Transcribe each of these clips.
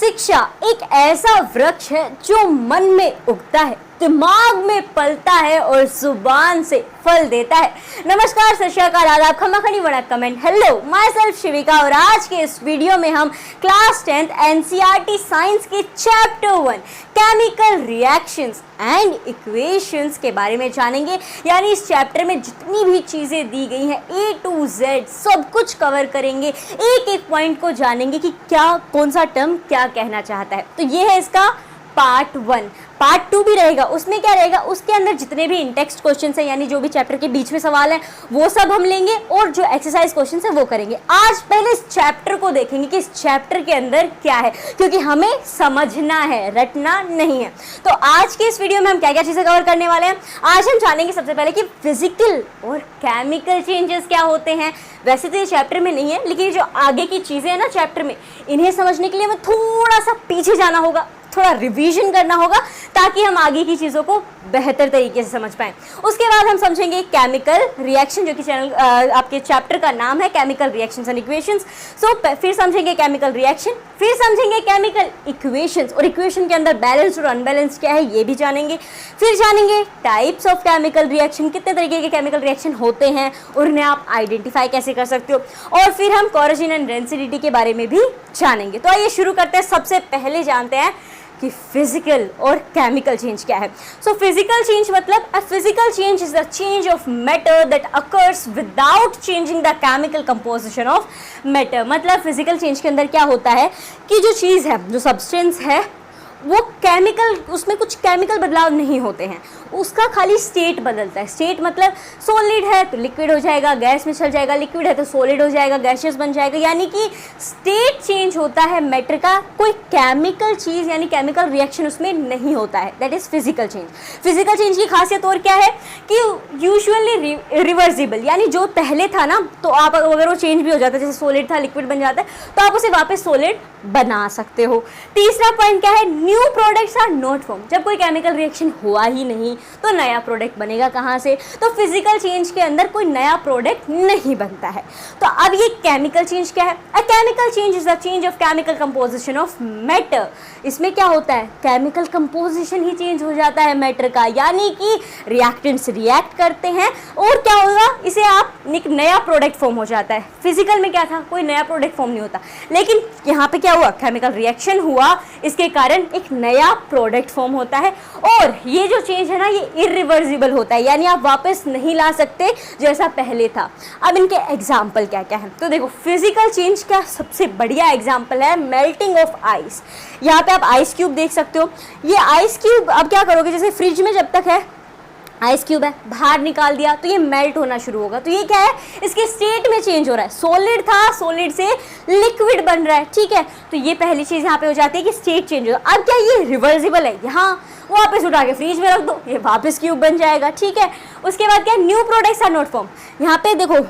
शिक्षा एक ऐसा वृक्ष है जो मन में उगता है, दिमाग में पलता है और जुबान से फल देता है। नमस्कार, सत श्री अकाल, आदाब, खमा खनी वड़ा कमेंट। हेलो, माई सेल्फ शिविका और आज के इस वीडियो में हम क्लास 10th एनसीईआरटी साइंस के chapter 1 chemical reactions and equations के बारे में जानेंगे। यानी इस चैप्टर में जितनी भी चीजें दी गई हैं A to Z सब कुछ कवर करेंगे, एक एक पॉइंट को जानेंगे कि क्या कौन सा टर्म क्या कहना चाहता है। तो ये है इसका पार्ट 1। पार्ट 2 भी रहेगा, उसमें क्या रहेगा, उसके अंदर जितने भी इनटेक्स्ट क्वेश्चंस हैं यानी जो भी चैप्टर के बीच में सवाल हैं वो सब हम लेंगे और जो एक्सरसाइज क्वेश्चंस हैं वो करेंगे। आज पहले इस चैप्टर को देखेंगे कि इस चैप्टर के अंदर क्या है, क्योंकि हमें समझना है, रटना नहीं है। तो आज के इस वीडियो में हम क्या क्या चीज़ें कवर करने वाले हैं। आज हम जानेंगे सबसे पहले कि फिजिकल और केमिकल चेंजेस क्या होते हैं। वैसे तो ये चैप्टर में नहीं है, लेकिन जो आगे की चीज़ें हैं ना चैप्टर में, इन्हें समझने के लिए हमें थोड़ा सा पीछे जाना होगा, थोड़ा रिवीजन करना होगा ताकि हम आगे की चीज़ों को बेहतर तरीके से समझ पाएं। उसके बाद हम समझेंगे केमिकल रिएक्शन, जो कि चैनल आपके चैप्टर का नाम है केमिकल रिएक्शंस एंड इक्वेशंस। फिर समझेंगे केमिकल रिएक्शन, फिर समझेंगे केमिकल इक्वेशंस और इक्वेशन के अंदर बैलेंस और अनबैलेंस क्या है ये भी जानेंगे। फिर जानेंगे टाइप्स ऑफ केमिकल रिएक्शन, कितने तरीके के केमिकल रिएक्शन होते हैं और उन्हें आप आइडेंटिफाई कैसे कर सकते हो। और फिर हम कोरोजन एंड रेंसिडिटी के बारे में भी जानेंगे। तो आइए शुरू करते हैं। सबसे पहले जानते हैं कि फिजिकल और केमिकल चेंज क्या है। सो फिजिकल चेंज मतलब a physical change is the change of matter that occurs without changing the chemical composition of matter. मतलब फिजिकल चेंज के अंदर क्या होता है कि जो चीज़ है, जो सब्सटेंस है, वो केमिकल, उसमें कुछ केमिकल बदलाव नहीं होते हैं, उसका खाली स्टेट बदलता है। स्टेट मतलब सॉलिड है तो लिक्विड हो जाएगा, गैस में चल जाएगा, लिक्विड है तो सॉलिड हो जाएगा, गैसियस बन जाएगा। यानी कि स्टेट चेंज होता है मैटर का, कोई केमिकल चीज़ यानी केमिकल रिएक्शन उसमें नहीं होता है। That is physical change. Physical change की खासियत और क्या है कि यूजुअली रिवर्सिबल, यानी जो पहले था ना, तो आप अगर वो चेंज भी हो जाता है, जैसे सॉलिड था लिक्विड बन जाता है, तो आप उसे वापस सॉलिड बना सकते हो। तीसरा पॉइंट क्या है, new products are not form. जब कोई केमिकल रिएक्शन हुआ ही नहीं तो नया प्रोडक्ट बनेगा कहाँ से। तो फिजिकल चेंज के अंदर कोई नया प्रोडक्ट नहीं बनता है। तो अब ये केमिकल चेंज क्या है। A chemical change is the change of chemical composition of matter. इसमें क्या होता है, केमिकल कंपोजिशन ही चेंज हो जाता है मैटर का, यानी कि रिएक्टेंट्स रिएक्ट करते हैं और क्या होगा, इसे आप एक नया प्रोडक्ट फॉर्म हो जाता है। फिजिकल में क्या था, कोई नया प्रोडक्ट फॉर्म नहीं होता, लेकिन यहाँ पे क्या हुआ, केमिकल रिएक्शन हुआ, इसके कारण एक नया प्रोडक्ट फॉर्म होता है। और ये जो चेंज है ना, ये इरिवर्सिबल होता है, यानी आप वापस नहीं ला सकते जैसा पहले था। अब इनके एग्जाम्पल क्या क्या है, तो देखो फिजिकल चेंज का सबसे बढ़िया एग्जाम्पल है मेल्टिंग ऑफ आइस। यहाँ पे आप आइस क्यूब देख सकते हो। ये आइस क्यूब अब क्या करोगे, जैसे फ्रिज में जब तक है आइस क्यूब है, बाहर निकाल दिया तो ये मेल्ट होना शुरू होगा। तो ये क्या है, इसके स्टेट में चेंज हो रहा है। सॉलिड था, सॉलिड से लिक्विड बन रहा है, ठीक है। तो ये पहली चीज़ यहाँ पे हो जाती है कि स्टेट चेंज हो। अब क्या ये रिवर्सिबल है, यहाँ वापस उठा के फ्रिज में रख दो, ये वापस क्यूब बन जाएगा, ठीक है। उसके बाद क्या, new products are not form. यहाँ पे देखो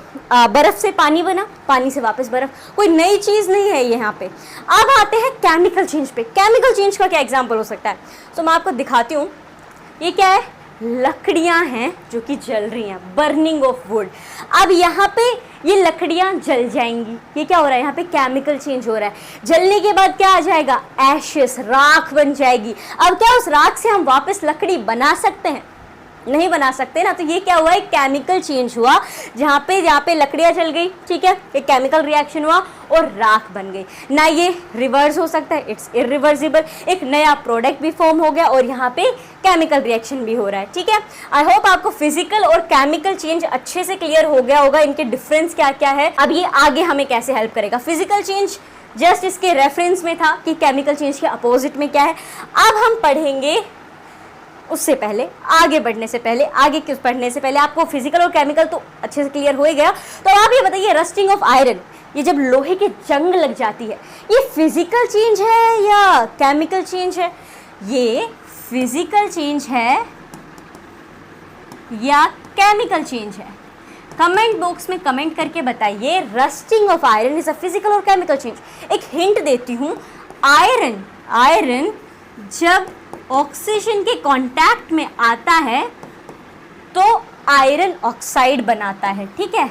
बर्फ से पानी बना, पानी से वापस बर्फ, कोई नई चीज़ नहीं है ये यहाँ पे। अब आते हैं केमिकल चेंज पे। केमिकल चेंज का क्या एग्जाम्पल हो सकता है, तो मैं आपको दिखाती हूँ। ये क्या है, लकड़ियां हैं जो कि जल रही हैं, बर्निंग ऑफ वुड। अब यहाँ पे ये लकड़ियां जल जाएंगी, ये क्या हो रहा है, यहाँ पे केमिकल चेंज हो रहा है। जलने के बाद क्या आ जाएगा, एशेस, राख बन जाएगी। अब क्या उस राख से हम वापस लकड़ी बना सकते हैं, नहीं बना सकते ना। तो ये क्या हुआ, एक केमिकल चेंज हुआ, जहाँ पे लकड़ियाँ जल गई, ठीक है, एक केमिकल रिएक्शन हुआ और राख बन गई। ना ये रिवर्स हो सकता है, इट्स इरिवर्सिबल। एक नया प्रोडक्ट भी फॉर्म हो गया और यहाँ पे केमिकल रिएक्शन भी हो रहा है, ठीक है। आई होप आपको फिजिकल और केमिकल चेंज अच्छे से क्लियर हो गया होगा, इनके डिफरेंस क्या क्या है। अब ये आगे हमें कैसे हेल्प करेगा। फिजिकल चेंज जस्ट इसके रेफरेंस में था कि केमिकल चेंज के अपोजिट में क्या है। अब हम पढ़ेंगे, उससे पहले, आगे बढ़ने से पहले, आगे कुछ पढ़ने से पहले आपको फिजिकल और केमिकल तो अच्छे से क्लियर हो ही गया। तो आप ये बताइए, रस्टिंग ऑफ आयरन, ये जब लोहे के जंग लग जाती है, ये फिजिकल चेंज है या केमिकल चेंज है। ये फिजिकल चेंज है या केमिकल चेंज है। कमेंट बॉक्स में कमेंट करके बताइए, rusting of iron is a physical और केमिकल चेंज। एक हिंट देती हूँ, आयरन जब ऑक्सीजन के कांटेक्ट में आता है तो आयरन ऑक्साइड बनाता है, ठीक है।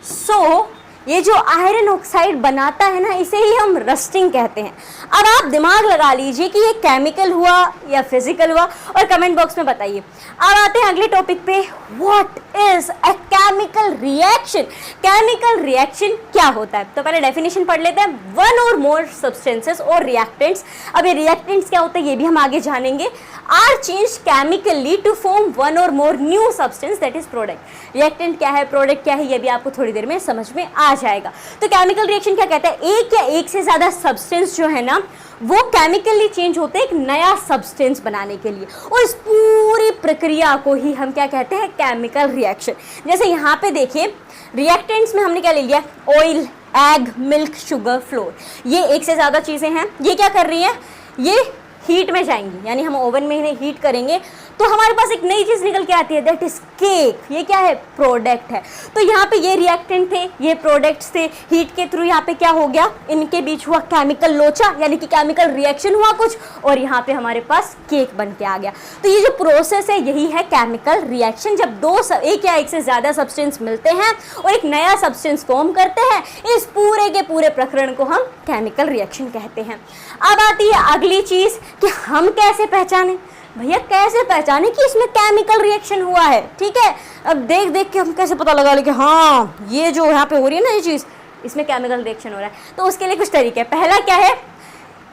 सो ये जो आयरन ऑक्साइड बनाता है ना, इसे ही हम रस्टिंग कहते हैं। अब आप दिमाग लगा लीजिए कि ये केमिकल हुआ या फिजिकल हुआ, और कमेंट बॉक्स में बताइए। अब आते हैं अगले टॉपिक पे, what is a chemical reaction. Chemical reaction क्या होता है? तो पहले डेफिनेशन पढ़ लेते हैं। वन और मोर सब्सटेंसेस और रिएक्टेंट्स, अब ये रिएक्टेंट्स क्या होता है ये भी हम आगे जानेंगे, are change chemically to form one और more new substance that is product. Reactant क्या है, प्रोडक्ट क्या है, ये भी आपको थोड़ी देर में समझ में आ जाएगा। तो केमिकल रिएक्शन क्या कहता है, एक या एक से ज्यादा सब्सटेंस जो है ना वो केमिकली चेंज होते हैं एक नया सब्सटेंस बनाने के लिए, और इस पूरी प्रक्रिया को ही हम क्या कहते हैं, केमिकल रिएक्शन। जैसे यहाँ पे देखिए रिएक्टेंट्स में हमने क्या ले लिया, oil, egg, milk, sugar, floor, ये एक से ज़्यादा चीज़ें हैं। ये क्या कर रही हैं, ये हीट में जाएंगी, यानी हम ओवन में इन्हें हीट करेंगे तो हमारे पास एक नई चीज़ निकल के आती है, दैट इज केक। ये क्या है, प्रोडक्ट है। तो यहाँ पे ये रिएक्टेंट थे, ये प्रोडक्ट्स थे, हीट के थ्रू यहाँ पे क्या हो गया, इनके बीच हुआ केमिकल लोचा, यानी कि केमिकल रिएक्शन हुआ कुछ, और यहाँ पे हमारे पास केक बन के आ गया। तो ये जो प्रोसेस है यही है केमिकल रिएक्शन, जब एक या एक से ज़्यादा सब्सटेंस मिलते हैं और एक नया सब्सटेंस फॉर्म करते हैं, इस पूरे के पूरे प्रकरण को हम केमिकल रिएक्शन कहते हैं। अब आती है अगली चीज़ कि हम कैसे पहचानें। भैया कैसे पहचाने कि इसमें केमिकल रिएक्शन हुआ है, ठीक है। अब देख देख के हम कैसे पता लगा ले कि हाँ ये जो यहाँ पे हो रही है ना ये चीज़, इसमें केमिकल रिएक्शन हो रहा है। तो उसके लिए कुछ तरीके हैं। पहला क्या है,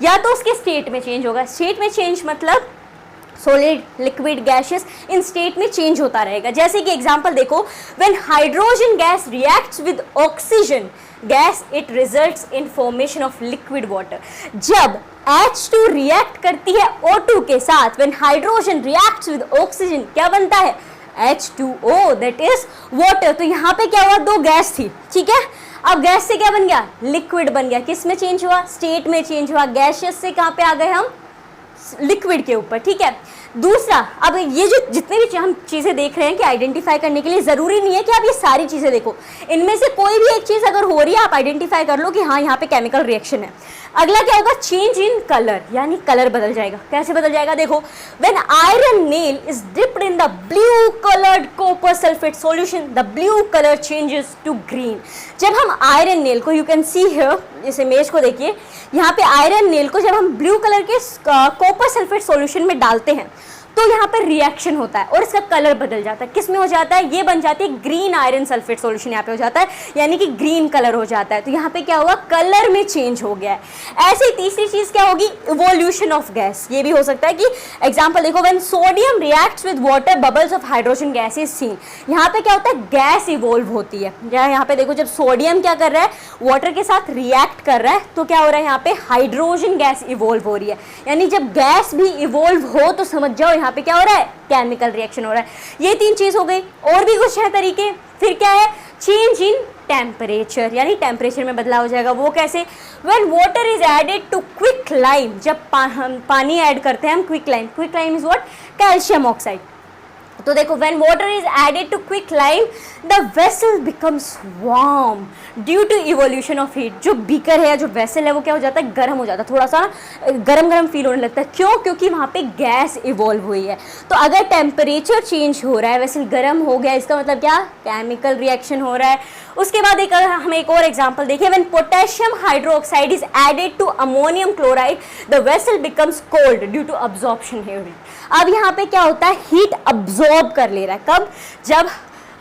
या तो उसके स्टेट में चेंज होगा। स्टेट में चेंज मतलब सॉलिड, लिक्विड, गैसियस, इन स्टेट में चेंज होता रहेगा। जैसे कि एग्जांपल देखो, when hydrogen gas reacts with oxygen gas it results in formation of liquid water. जब H2 रिएक्ट करती है O2 के साथ, when hydrogen reacts with oxygen क्या बनता है, H2O, दैट इज वाटर। तो यहाँ पे क्या हुआ, दो गैस थी, ठीक है। अब गैस से क्या बन गया, लिक्विड बन गया। किस में चेंज हुआ, स्टेट में चेंज हुआ। गैसियस से कहाँ पे आ गए हम, लिक्विड के ऊपर, ठीक है। दूसरा, अब ये जो जितने भी हम चीज़ें देख रहे हैं कि आइडेंटिफाई करने के लिए ज़रूरी नहीं है कि आप ये सारी चीज़ें देखो, इनमें से कोई भी एक चीज़ अगर हो रही है आप आइडेंटिफाई कर लो कि हाँ यहाँ पे केमिकल रिएक्शन है। अगला क्या होगा, चेंज इन कलर, यानी कलर बदल जाएगा। कैसे बदल जाएगा, देखो, when iron nail is dipped in the blue coloured copper sulphate solution the blue colour changes to green. जब हम आयरन नेल को, यू कैन सी हियर, इस इमेज को देखिए, यहाँ पे आयरन नेल को जब हम ब्लू कलर के कॉपर सल्फेट सॉल्यूशन में डालते हैं तो यहाँ पर रिएक्शन होता है और इसका कलर बदल जाता है। किस में हो जाता है, ये बन जाती है ग्रीन आयरन सल्फेट सॉल्यूशन, यहाँ पे हो जाता है, यानी कि ग्रीन कलर हो जाता है। तो यहाँ पे क्या हुआ, कलर में चेंज हो गया है। ऐसे ही तीसरी चीज क्या होगी, इवोल्यूशन ऑफ गैस। ये भी हो सकता है कि एग्जांपल देखो, when sodium reacts with water bubbles of hydrogen gas is seen. यहाँ पे क्या होता है, गैस इवोल्व होती है। यहाँ पे देखो, जब सोडियम क्या कर रहा है, वाटर के साथ रिएक्ट कर रहा है, तो क्या हो रहा है, यहाँ पे हाइड्रोजन गैस इवोल्व हो रही है। यानी जब गैस भी इवोल्व हो तो समझ जाओ यहाँ पे क्या हो रहा है, केमिकल रिएक्शन हो रहा है। ये तीन चीज हो गई, और भी कुछ है तरीके। फिर क्या है, चेंज इन टेम्परेचर, यानी टेम्परेचर में बदलाव हो जाएगा। वो कैसे, when water is added to quick lime, जब हम पानी ऐड करते हैं हम quick lime, quick lime is what, calcium oxide. तो देखो, when water is added to quick lime the vessel becomes warm due to evolution of heat. जो beaker है या जो वेसल है वो क्या हो जाता है, गर्म हो जाता है, थोड़ा सा गर्म गर्म फील होने लगता है। क्यों, क्योंकि वहाँ पे गैस इवॉल्व हुई है। तो अगर टेम्परेचर चेंज हो रहा है, वेसल गर्म हो गया, इसका मतलब क्या, केमिकल रिएक्शन हो रहा है। उसके बाद हम एक और एग्जाम्पल देखिए, when potassium hydroxide is added to ammonium chloride the vessel becomes cold due to absorption heat. अब यहाँ पे क्या होता है, हीट अब्जॉर्ब कर ले रहा है। कब, जब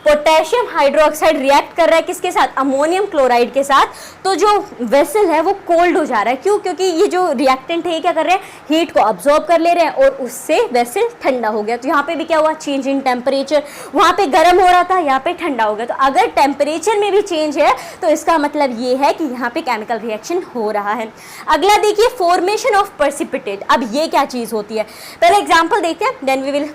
पोटेशियम हाइड्रोक्साइड रिएक्ट कर रहा है किसके साथ, अमोनियम क्लोराइड के साथ, तो जो वेसल है वो कोल्ड हो जा रहा है। क्यों, क्योंकि ये जो रिएक्टेंट है ये क्या कर रहे हैं, हीट को अब्जॉर्ब कर ले रहे हैं और उससे वेसल ठंडा हो गया। तो यहाँ पे भी क्या हुआ, चेंज इन टेम्परेचर, वहाँ पे गर्म हो रहा था, यहाँ पे ठंडा हो गया। तो अगर टेम्परेचर में भी चेंज है तो इसका मतलब ये है कि यहाँ पे केमिकल रिएक्शन हो रहा है। अगला देखिए, फॉर्मेशन ऑफ प्रेसिपिटेट। अब ये क्या चीज़ होती है, पहले एग्जाम्पल देखते हैं, देन वी विल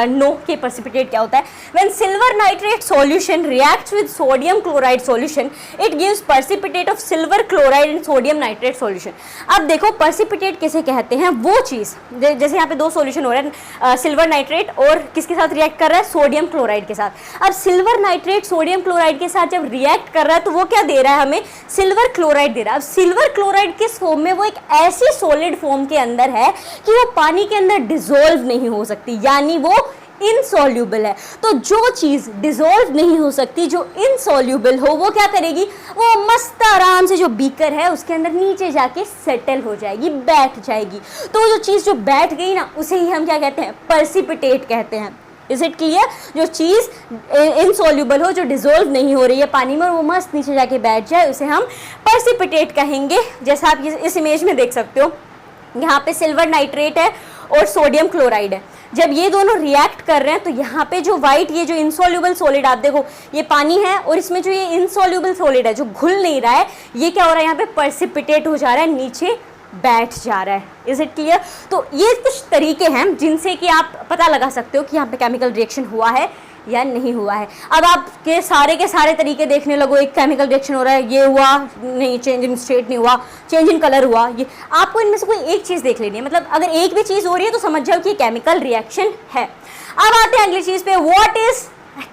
नो कि प्रेसिपिटेट क्या होता है। When silver nitrate solution reacts with sodium chloride solution it gives precipitate of silver chloride and sodium nitrate solution। अब देखो, precipitate किसे कहते हैं, वो चीज़ जैसे यहाँ पे दो सॉल्यूशन हो रहा है, सिल्वर नाइट्रेट और किसके साथ रिएक्ट कर रहा है, सोडियम क्लोराइड के साथ। अब सिल्वर नाइट्रेट सोडियम क्लोराइड के साथ जब रिएक्ट कर रहा है तो वो क्या दे रहा है हमें, सिल्वर क्लोराइड दे रहा है। अब सिल्वर क्लोराइड किस फॉर्म में, वो एक ऐसी सॉलिड फॉर्म के अंदर है कि वो पानी के अंदर डिसॉल्व नहीं हो सकती, यानी वो इनसॉल्यूबल है। तो जो चीज़ डिसॉल्व नहीं हो सकती, जो इनसॉल्यूबल हो, वो क्या करेगी, वो मस्त आराम से जो बीकर है उसके अंदर नीचे जाके सेटल हो जाएगी, बैठ जाएगी। तो जो चीज़ जो बैठ गई ना, उसे ही हम क्या कहते हैं, पर्सिपिटेट कहते हैं। Is it clear? जो चीज़ इनसॉल्यूबल हो, जो डिसॉल्व नहीं हो रही है पानी में, वो मस्त नीचे जाके बैठ जाए, उसे हम पर्सिपिटेट कहेंगे। जैसा आप इस इमेज में देख सकते हो, यहाँ पे सिल्वर नाइट्रेट है और सोडियम क्लोराइड है। जब ये दोनों रिएक्ट कर रहे हैं तो यहाँ पे जो वाइट, ये जो इनसॉल्यूबल सॉलिड, आप देखो ये पानी है और इसमें जो ये इनसॉल्यूबल सॉलिड है जो घुल नहीं रहा है, ये क्या हो रहा है, यहाँ पे पर्सिपिटेट हो जा रहा है, नीचे बैठ जा रहा है। Is it clear? तो ये कुछ तरीके हैं जिनसे कि आप पता लगा सकते हो कि यहाँ पे केमिकल रिएक्शन हुआ है या नहीं हुआ है। अब आप के सारे तरीके देखने लगो, एक केमिकल रिएक्शन हो रहा है, ये हुआ नहीं, चेंज इन स्टेट नहीं हुआ, चेंज इन कलर हुआ, ये आपको इनमें से कोई एक चीज़ देख लेनी है। मतलब अगर एक भी चीज़ हो रही है तो समझ जाओ कि ये केमिकल रिएक्शन है। अब आते हैं अगली चीज़ पे, what is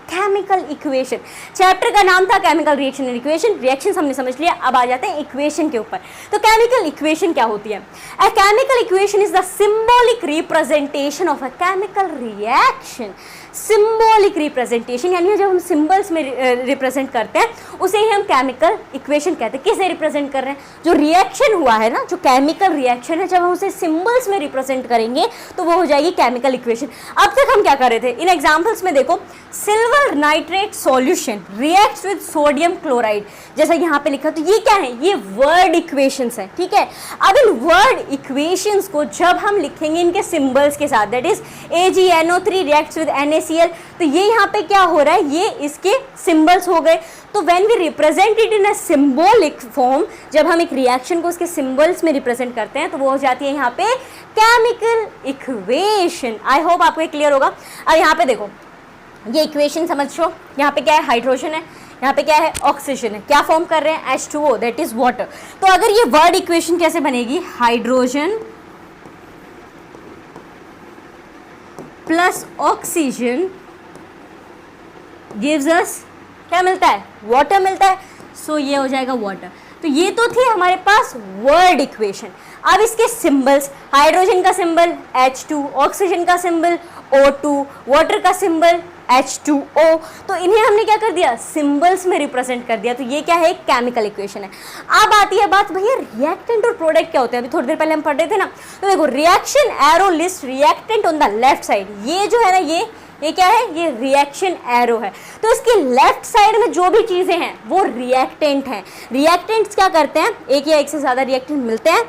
chemical equation. Chapter का नाम था chemical reaction and equation, reaction हमने समझ लिया। अब आ जाते हैं इक्वेशन के ऊपर। तो केमिकल इक्वेशन क्या होती है? अ chemical equation is the symbolic representation of a chemical reaction. Symbolic representation यानी जब हम सिंबल्स में रिप्रेजेंट करते हैं उसे ही हम केमिकल इक्वेशन कहते हैं। किसे रिप्रेजेंट कर रहे हैं? जो रिएक्शन हुआ है ना, जो केमिकल रिएक्शन है, जब हम उसे सिंबल्स में रिप्रेजेंट करेंगे तो वो हो जाएगी केमिकल इक्वेशन। अब तक हम क्या कर रहे थे? इन एग्जांपल्स में देखो, silver nitrate solution reacts with sodium chloride, जैसा यहाँ पे लिखा। तो ये क्या है? ये वर्ड इक्वेशंस है, ठीक है। अब इन वर्ड इक्वेशंस को जब हम लिखेंगे इनके सिंबल्स के साथ, that is AgNO3 reacts with NaCl, तो ये यहाँ पे क्या हो रहा है, ये इसके सिंबल्स हो गए। तो when we represent it in a symbolic form, जब हम एक रिएक्शन को उसके सिंबल्स में रिप्रेजेंट करते हैं तो वो हो जाती है यहाँ पे केमिकल इक्वेशन। आई होप आपको क्लियर होगा। अब यहाँ पे देखो, ये इक्वेशन समझो, यहाँ पे क्या है, हाइड्रोजन है, यहाँ पे क्या है, ऑक्सीजन है, क्या फॉर्म कर रहे हैं, H2O, दैट इज वाटर। तो अगर ये वर्ड इक्वेशन कैसे बनेगी, hydrogen plus oxygen gives us, क्या मिलता है, वाटर मिलता है। सो ये हो जाएगा वाटर। तो ये तो थी हमारे पास वर्ड इक्वेशन। अब इसके सिंबल्स, हाइड्रोजन का सिंबल H2, ऑक्सीजन का सिंबल O2, वाटर का सिंबल H2O। तो इन्हें हमने क्या कर दिया, सिंबल्स में रिप्रेजेंट कर दिया। तो ये क्या है, केमिकल इक्वेशन है। अब आती है बात, भैया रिएक्टेंट और प्रोडक्ट क्या होते हैं? अभी थोड़ी देर पहले हम पढ़ रहे थे ना। तो देखो, reaction arrow list reactant on the left side, ये जो है ना, ये क्या है, ये रिएक्शन एरो है। तो इसके लेफ्ट साइड में जो भी चीजें हैं वो रिएक्टेंट हैं। रिएक्टेंट्स क्या करते हैं, एक या एक से ज्यादा रिएक्टेंट मिलते हैं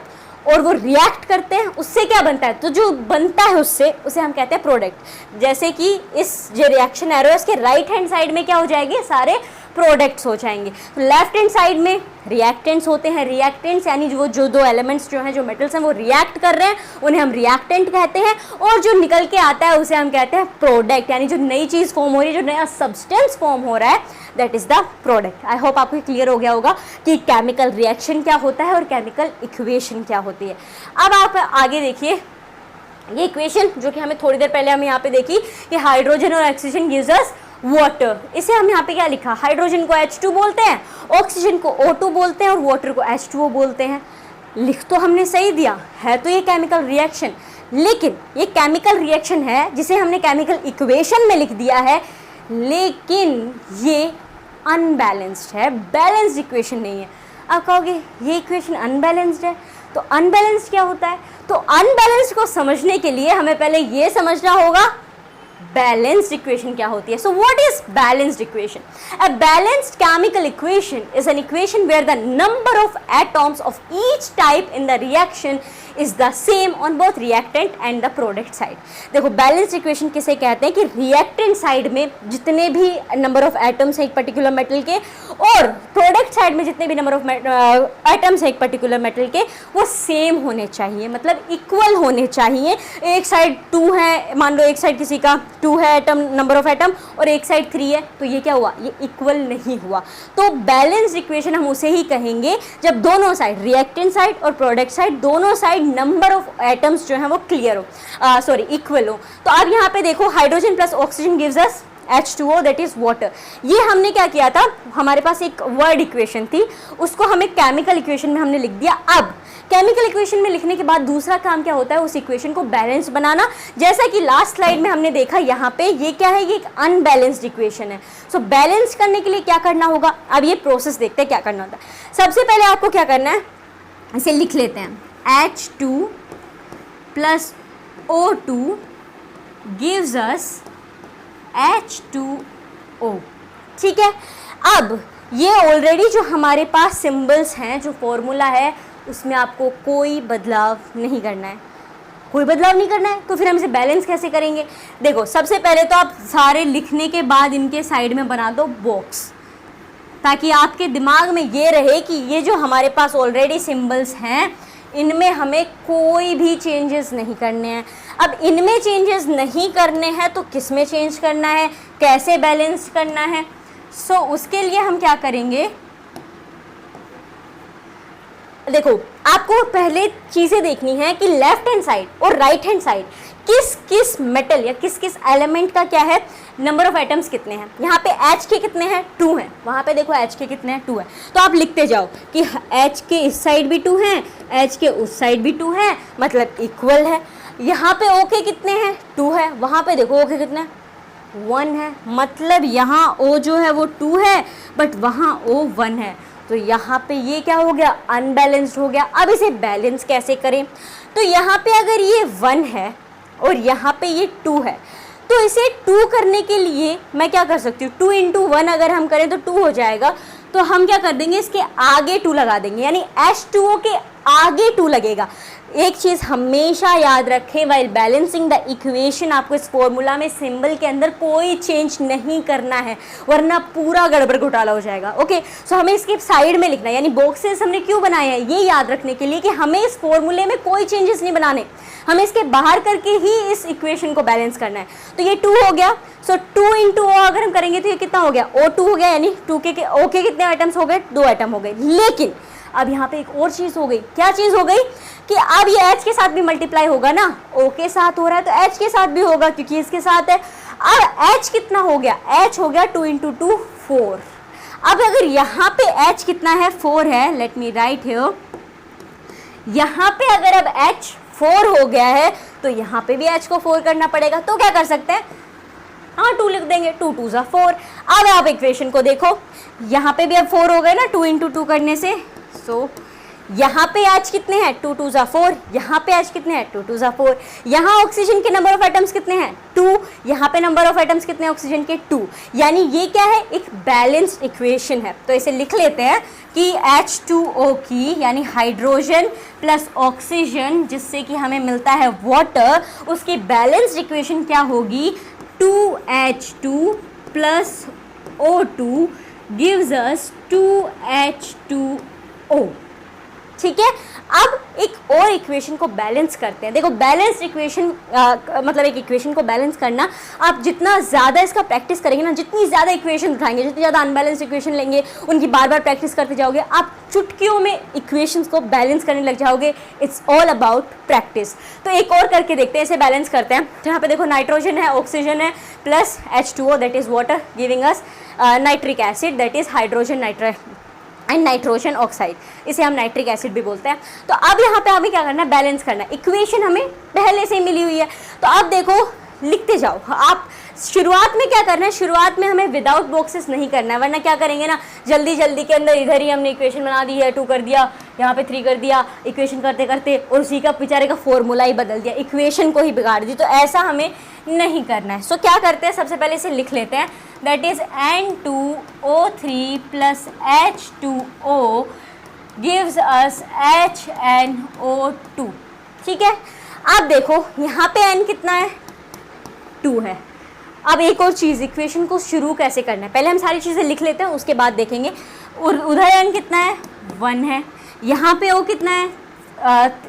और वो रिएक्ट करते हैं, उससे क्या बनता है, तो जो बनता है उससे, उसे हम कहते हैं प्रोडक्ट। जैसे कि इस जो रिएक्शन एरो है, इसके राइट हैंड साइड में क्या हो जाएंगे, सारे प्रोडक्ट्स हो जाएंगे। तो लेफ्ट हैंड साइड में रिएक्टेंट्स होते हैं। रिएक्टेंट्स यानी जो दो एलिमेंट्स जो हैं, जो मेटल्स हैं, वो रिएक्ट कर रहे हैं, उन्हें हम रिएक्टेंट कहते हैं। और जो निकल के आता है उसे हम कहते हैं प्रोडक्ट, यानी जो नई चीज़ फॉर्म हो रही है, जो नया सब्सटेंस फॉर्म हो रहा है, that is the product. I hope आपको क्लियर हो गया होगा कि केमिकल रिएक्शन क्या होता है और केमिकल इक्वेशन क्या होती है। अब आप आगे देखिए, ये इक्वेशन जो कि हमें थोड़ी देर पहले हम यहाँ पे देखी कि हाइड्रोजन और ऑक्सीजन गिव्स अस वाटर। इसे हम यहाँ पे क्या लिखा, हाइड्रोजन को H2 बोलते हैं, ऑक्सीजन को O2 बोलते हैं और वाटर को H2O बोलते हैं। लिख तो हमने सही दिया है, तो ये केमिकल रिएक्शन, लेकिन ये केमिकल रिएक्शन है जिसे हमने केमिकल इक्वेशन में लिख दिया है, लेकिन ये अनबैलेंस्ड है, बैलेंस्ड इक्वेशन नहीं है। आप कहोगे ये इक्वेशन अनबैलेंस्ड है, तो अनबैलेंस्ड क्या होता है? तो अनबैलेंस्ड को समझने के लिए हमें पहले ये समझना होगा बैलेंस्ड इक्वेशन क्या होती है। So what is balanced equation? A balanced chemical equation is an equation where the number of atoms of each type in the reaction is the same on both reactant and the product side. देखो, balanced equation किसे कहते हैं कि reactant side में जितने भी number of atoms हैं एक पर्टिकुलर मेटल के, और प्रोडक्ट साइड में जितने भी नंबर ऑफ एटम्स हैं एक पर्टिकुलर मेटल के, वो सेम होने चाहिए, मतलब इक्वल होने चाहिए। एक साइड 2 है, मान लो एक साइड किसी का 2 है एटम, नंबर ऑफ एटम, और एक साइड 3 है, तो ये क्या हुआ, ये इक्वल नहीं हुआ। तो बैलेंस्ड इक्वेशन हम उसे ही कहेंगे जब दोनों साइड, रिएक्टेंट साइड और प्रोडक्ट साइड, दोनों साइड नंबर ऑफ एटम्स जो है वो क्लियर हो, इक्वल हो। तो अब यहाँ पे देखो, hydrogen plus oxygen gives us H2O that is water. ये हमने क्या किया था, हमारे पास एक वर्ड इक्वेशन थी, उसको हमें केमिकल इक्वेशन में हमने लिख दिया। अब केमिकल इक्वेशन में लिखने के बाद दूसरा काम क्या होता है, उस इक्वेशन को बैलेंस बनाना। जैसा कि लास्ट स्लाइड में हमने देखा, यहाँ पे ये क्या है, ये एक अनबैलेंस्ड इक्वेशन है। सो बैलेंस करने के लिए क्या करना होगा, अब ये प्रोसेस देखते हैं क्या करना होता है। सबसे पहले आपको क्या करना है, इसे लिख लेते हैं, H2 plus O2 gives us H2O। ठीक है, अब ये ऑलरेडी जो हमारे पास सिंबल्स हैं, जो फॉर्मूला है, उसमें आपको कोई बदलाव नहीं करना है, कोई बदलाव नहीं करना है। तो फिर हम इसे बैलेंस कैसे करेंगे, देखो सबसे पहले तो आप सारे लिखने के बाद इनके साइड में बना दो बॉक्स, ताकि आपके दिमाग में ये रहे कि ये जो हमारे पास ऑलरेडी सिंबल्स हैं, इनमें हमें कोई भी चेंजेस नहीं करने हैं। अब इनमें चेंजेस नहीं करने हैं तो किस में चेंज करना है, कैसे बैलेंस करना है। सो उसके लिए हम क्या करेंगे, देखो आपको पहले चीज़ें देखनी है कि लेफ्ट हैंड साइड और राइट हैंड साइड किस किस मेटल या किस किस एलिमेंट का क्या है, नंबर ऑफ एटम्स कितने हैं। यहाँ पे H के कितने हैं, 2 हैं, वहाँ पे देखो H के कितने हैं, 2 है। तो आप लिखते जाओ कि H के इस साइड भी 2 हैं, H के उस साइड भी 2 हैं, मतलब इक्वल है। यहाँ पे O के कितने हैं, 2 है, वहाँ पे देखो O के कितने हैं, 1 है, मतलब यहाँ O जो है वो 2 है, बट वहाँ O 1 है। तो यहाँ पे ये क्या हो गया, अनबैलेंस्ड हो गया। अब इसे बैलेंस कैसे करें, तो यहाँ पे अगर ये 1 है और यहाँ पे ये 2 है, तो इसे 2 करने के लिए मैं क्या कर सकती हूँ, 2 × 1 अगर हम करें तो 2 हो जाएगा। तो हम क्या कर देंगे, इसके आगे 2 लगा देंगे, यानी H2O के आगे 2 लगेगा। एक चीज़ हमेशा याद रखें, वाइल बैलेंसिंग द इक्वेशन, आपको इस फॉर्मूला में सिंबल के अंदर कोई चेंज नहीं करना है, वरना पूरा गड़बड़ घोटाला हो जाएगा। ओके, सो हमें इसके साइड में लिखना है, यानी बॉक्सेस हमने क्यों बनाए हैं, ये याद रखने के लिए कि हमें इस फॉर्मूले में कोई चेंजेस नहीं बनाने, हमें इसके बाहर करके ही इस इक्वेशन को बैलेंस करना है। तो ये 2 हो गया। सो 2 × O अगर हम करेंगे तो ये कितना हो गया, O2 हो गया, यानी O के कितने आइटम्स हो गए, 2 आइटम हो गए। लेकिन अब यहाँ पे एक और चीज़ हो गई, क्या चीज़ हो गई कि अब ये H के साथ भी मल्टीप्लाई होगा ना, O के साथ हो रहा है तो H के साथ भी होगा, क्योंकि इसके साथ है। अब H कितना हो गया, H हो गया 2 × 2 4। अब अगर यहाँ पे H कितना है, 4 है, लेट मी राइट हियर, यहाँ पे अगर अब H 4 हो गया है तो यहाँ पे भी H को 4 करना पड़ेगा। तो क्या कर सकते हैं, हाँ 2 लिख देंगे, 2 × 2 = 4। अब आप इक्वेशन को देखो, यहाँ पे भी अब 4 हो गए ना 2 × 2 करने से। सो यहाँ पे H कितने हैं, 2 × 2 = 4, यहाँ पे H कितने हैं, 2 × 2 = 4। यहाँ ऑक्सीजन के नंबर ऑफ एटम्स कितने हैं, 2, यहाँ पे नंबर ऑफ एटम्स कितने हैं ऑक्सीजन के, 2। यानी ये क्या है, एक बैलेंस्ड इक्वेशन है। तो इसे लिख लेते हैं कि H2O की, यानी हाइड्रोजन प्लस ऑक्सीजन, जिससे कि हमें मिलता है वाटर, उसकी बैलेंस्ड इक्वेशन क्या होगी, 2H2 plus O2 gives us 2H2O। ठीक है, अब एक और इक्वेशन को बैलेंस करते हैं। देखो बैलेंस इक्वेशन मतलब एक इक्वेशन को बैलेंस करना, आप जितना ज़्यादा इसका प्रैक्टिस करेंगे ना, जितनी ज़्यादा इक्वेशन उठाएंगे, जितनी ज़्यादा अनबैलेंस इक्वेशन लेंगे, उनकी बार बार प्रैक्टिस करते जाओगे, आप चुटकियों में इक्वेशंस को बैलेंस करने लग जाओगे। It's all about practice. तो एक और करके देखते हैं, इसे बैलेंस करते हैं। तो यहाँ पे देखो नाइट्रोजन है, ऑक्सीजन है, plus H2O that is water giving us nitric acid that is hydrogen nitride and nitrogen oxide, इसे हम नाइट्रिक एसिड भी बोलते हैं। तो अब यहाँ पे हमें क्या करना है, बैलेंस करना है। इक्वेशन हमें पहले से ही मिली हुई है, तो अब देखो लिखते जाओ। आप शुरुआत में क्या करना है, शुरुआत में हमें विदाउट बॉक्सेस नहीं करना है, वरना क्या करेंगे ना, जल्दी जल्दी के अंदर इधर ही हमने इक्वेशन बना दी है, 2 कर दिया, यहाँ पे 3 कर दिया, इक्वेशन करते करते, और उसी का बेचारे का फॉर्मूला ही बदल दिया, इक्वेशन को ही बिगाड़ दी। तो ऐसा हमें नहीं करना है। सो क्या करते हैं, सबसे पहले इसे लिख लेते हैं, that is N2O3 plus H2O gives us HNO2। ठीक है, अब देखो यहाँ पे N कितना है, 2 है। अब एक और चीज़, इक्वेशन को शुरू कैसे करना है, पहले हम सारी चीज़ें लिख लेते हैं, उसके बाद देखेंगे। और उधर N कितना है, 1 है, यहाँ पे O कितना है,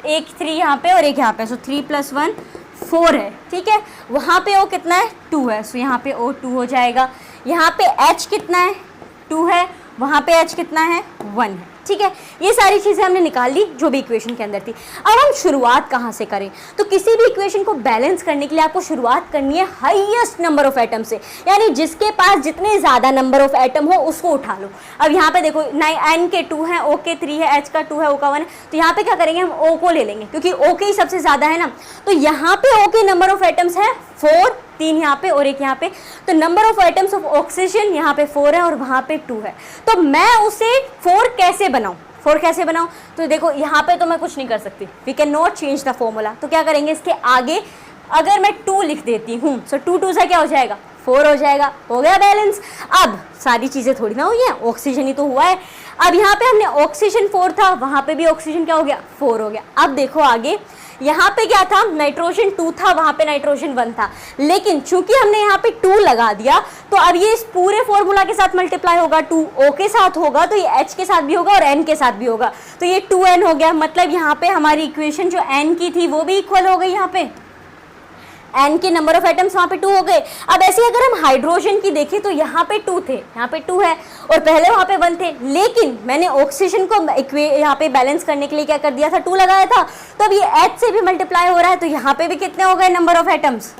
एक 3 यहाँ पे और एक यहाँ पे, सो 3 + 1 4 है। ठीक है, वहाँ पे O कितना है, 2 है, सो यहाँ पे O 2 हो जाएगा। यहाँ पे H कितना है, 2 है, वहाँ पे H कितना है, 1 है। ठीक है, ये सारी चीजें हमने निकाल ली जो भी इक्वेशन के अंदर थी। अब हम शुरुआत कहाँ से करें? तो किसी भी इक्वेशन को बैलेंस करने के लिए आपको शुरुआत करनी है हाईएस्ट नंबर ऑफ एटम से, यानी जिसके पास जितने ज्यादा नंबर ऑफ एटम हो उसको उठा लो। अब यहाँ पे देखो N के 2 है, O के 3 है, H का 2 है, O का 1 है, तो यहाँ पे क्या करेंगे हम O को ले लेंगे क्योंकि O के ही सबसे ज्यादा है ना। तो यहाँ पे O के नंबर ऑफ एटम्स है 4, 3 यहाँ पे और 1 यहाँ पे, तो number of atoms of oxygen यहाँ पे 4 है और वहाँ पे 2 है। तो मैं उसे 4 कैसे बनाऊँ? 4 कैसे बनाऊँ? तो देखो यहाँ पे तो मैं कुछ नहीं कर सकती, we can not change the formula. तो क्या करेंगे, इसके आगे अगर मैं 2 लिख देती हूँ, सो 2 2 से क्या हो जाएगा, 4 हो जाएगा, हो गया बैलेंस। अब सारी चीज़ें थोड़ी ना हुई हैं, ऑक्सीजन ही तो हुआ है। अब यहाँ पे हमने ऑक्सीजन 4 था, वहाँ पे भी ऑक्सीजन क्या हो गया, 4 हो गया। अब देखो आगे यहाँ पे क्या था, नाइट्रोजन 2 था, वहाँ पे नाइट्रोजन 1 था, लेकिन चूंकि हमने यहाँ पे 2 लगा दिया तो अब ये इस पूरे फॉर्मूला के साथ मल्टीप्लाई होगा, 2 O के साथ होगा तो ये H के साथ भी होगा और N के साथ भी होगा, तो ये 2N हो गया। मतलब यहाँ पे हमारी इक्वेशन जो N की थी वो भी इक्वल हो गई, यहाँ पे N के नंबर ऑफ एटम्स वहाँ पे 2 हो गए। अब ऐसे अगर हम हाइड्रोजन की देखें तो यहाँ पे 2 थे, यहाँ पे 2 है और पहले वहाँ पे 1 थे, लेकिन मैंने ऑक्सीजन को यहाँ पे बैलेंस करने के लिए क्या कर दिया था, 2 लगाया था, तो अब ये H से भी मल्टीप्लाई हो रहा है, तो यहाँ पे भी कितने हो गए नंबर ऑफ एटम्स,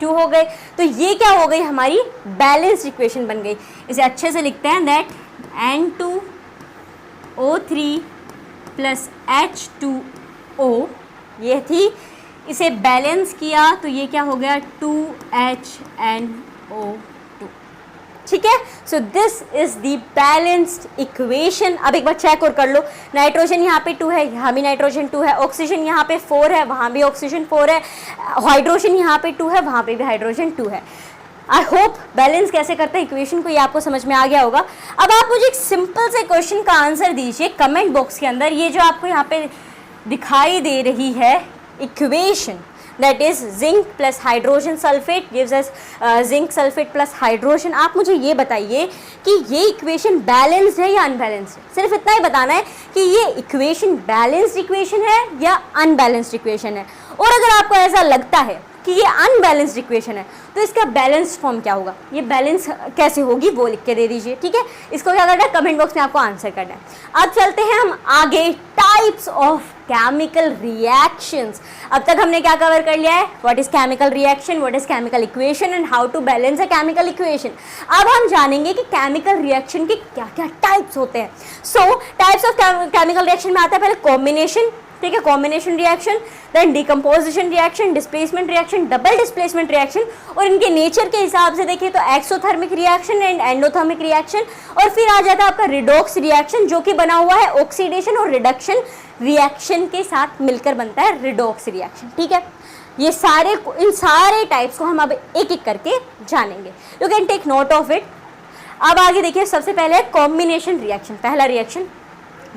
2 हो गए। तो ये क्या हो गई, हमारी बैलेंस्ड इक्वेशन बन गई। इसे अच्छे से लिखते हैं, दैट N2O3 प्लस H2O, ये थी, इसे बैलेंस किया तो ये क्या हो गया, 2HNO2। ठीक है, so this is the balanced equation. अब एक बार चेक और कर लो, नाइट्रोजन यहाँ पे 2 है, यहाँ भी नाइट्रोजन 2 है, ऑक्सीजन यहाँ पे 4 है, वहाँ भी ऑक्सीजन 4 है, हाइड्रोजन यहाँ पे 2 है, वहाँ पे भी हाइड्रोजन 2 है। आई होप बैलेंस कैसे करते हैं इक्वेशन को ये आपको समझ में आ गया होगा। अब आप मुझे एक सिंपल से क्वेश्चन का आंसर दीजिए कमेंट बॉक्स के अंदर। ये जो आपको यहाँ पे दिखाई दे रही है equation, that is zinc plus hydrogen sulfate gives us zinc sulfate plus hydrogen। आप मुझे ये बताइए कि ये इक्वेशन बैलेंस्ड है या अनबैलेंस्ड है। सिर्फ इतना ही बताना है कि ये इक्वेशन बैलेंस्ड इक्वेशन है या अनबैलेंस्ड इक्वेशन है। और अगर आपको ऐसा लगता है कि ये अनबैलेंस्ड इक्वेशन है तो इसका बैलेंस फॉर्म क्या होगा, ये बैलेंस कैसे होगी वो लिख के दे दीजिए। ठीक है, इसको क्या करना है, कमेंट बॉक्स में आपको आंसर करना है। अब चलते हैं हम आगे, टाइप्स ऑफ केमिकल रिएक्शंस। अब तक हमने क्या कवर कर लिया है, what is chemical reaction, what is chemical equation and how to balance a chemical equation. अब हम जानेंगे कि केमिकल रिएक्शन के क्या क्या टाइप्स होते हैं। So types of chemical reaction में आता है पहले कॉम्बिनेशन, ठीक है, combination reaction, then decomposition reaction, displacement reaction, double displacement reaction, और इनके नेचर के हिसाब से देखिए तो exothermic reaction and endothermic reaction, और फिर आ जाता है आपका रिडॉक्स रिएक्शन जो कि बना हुआ है ऑक्सीडेशन और रिडक्शन रिएक्शन के साथ मिलकर बनता है रिडॉक्स रिएक्शन। ठीक है, ये सारे इन सारे टाइप्स को हम अब एक एक करके जानेंगे, you can take note of it. अब आगे देखिए, सबसे पहले कॉम्बिनेशन रिएक्शन, पहला रिएक्शन।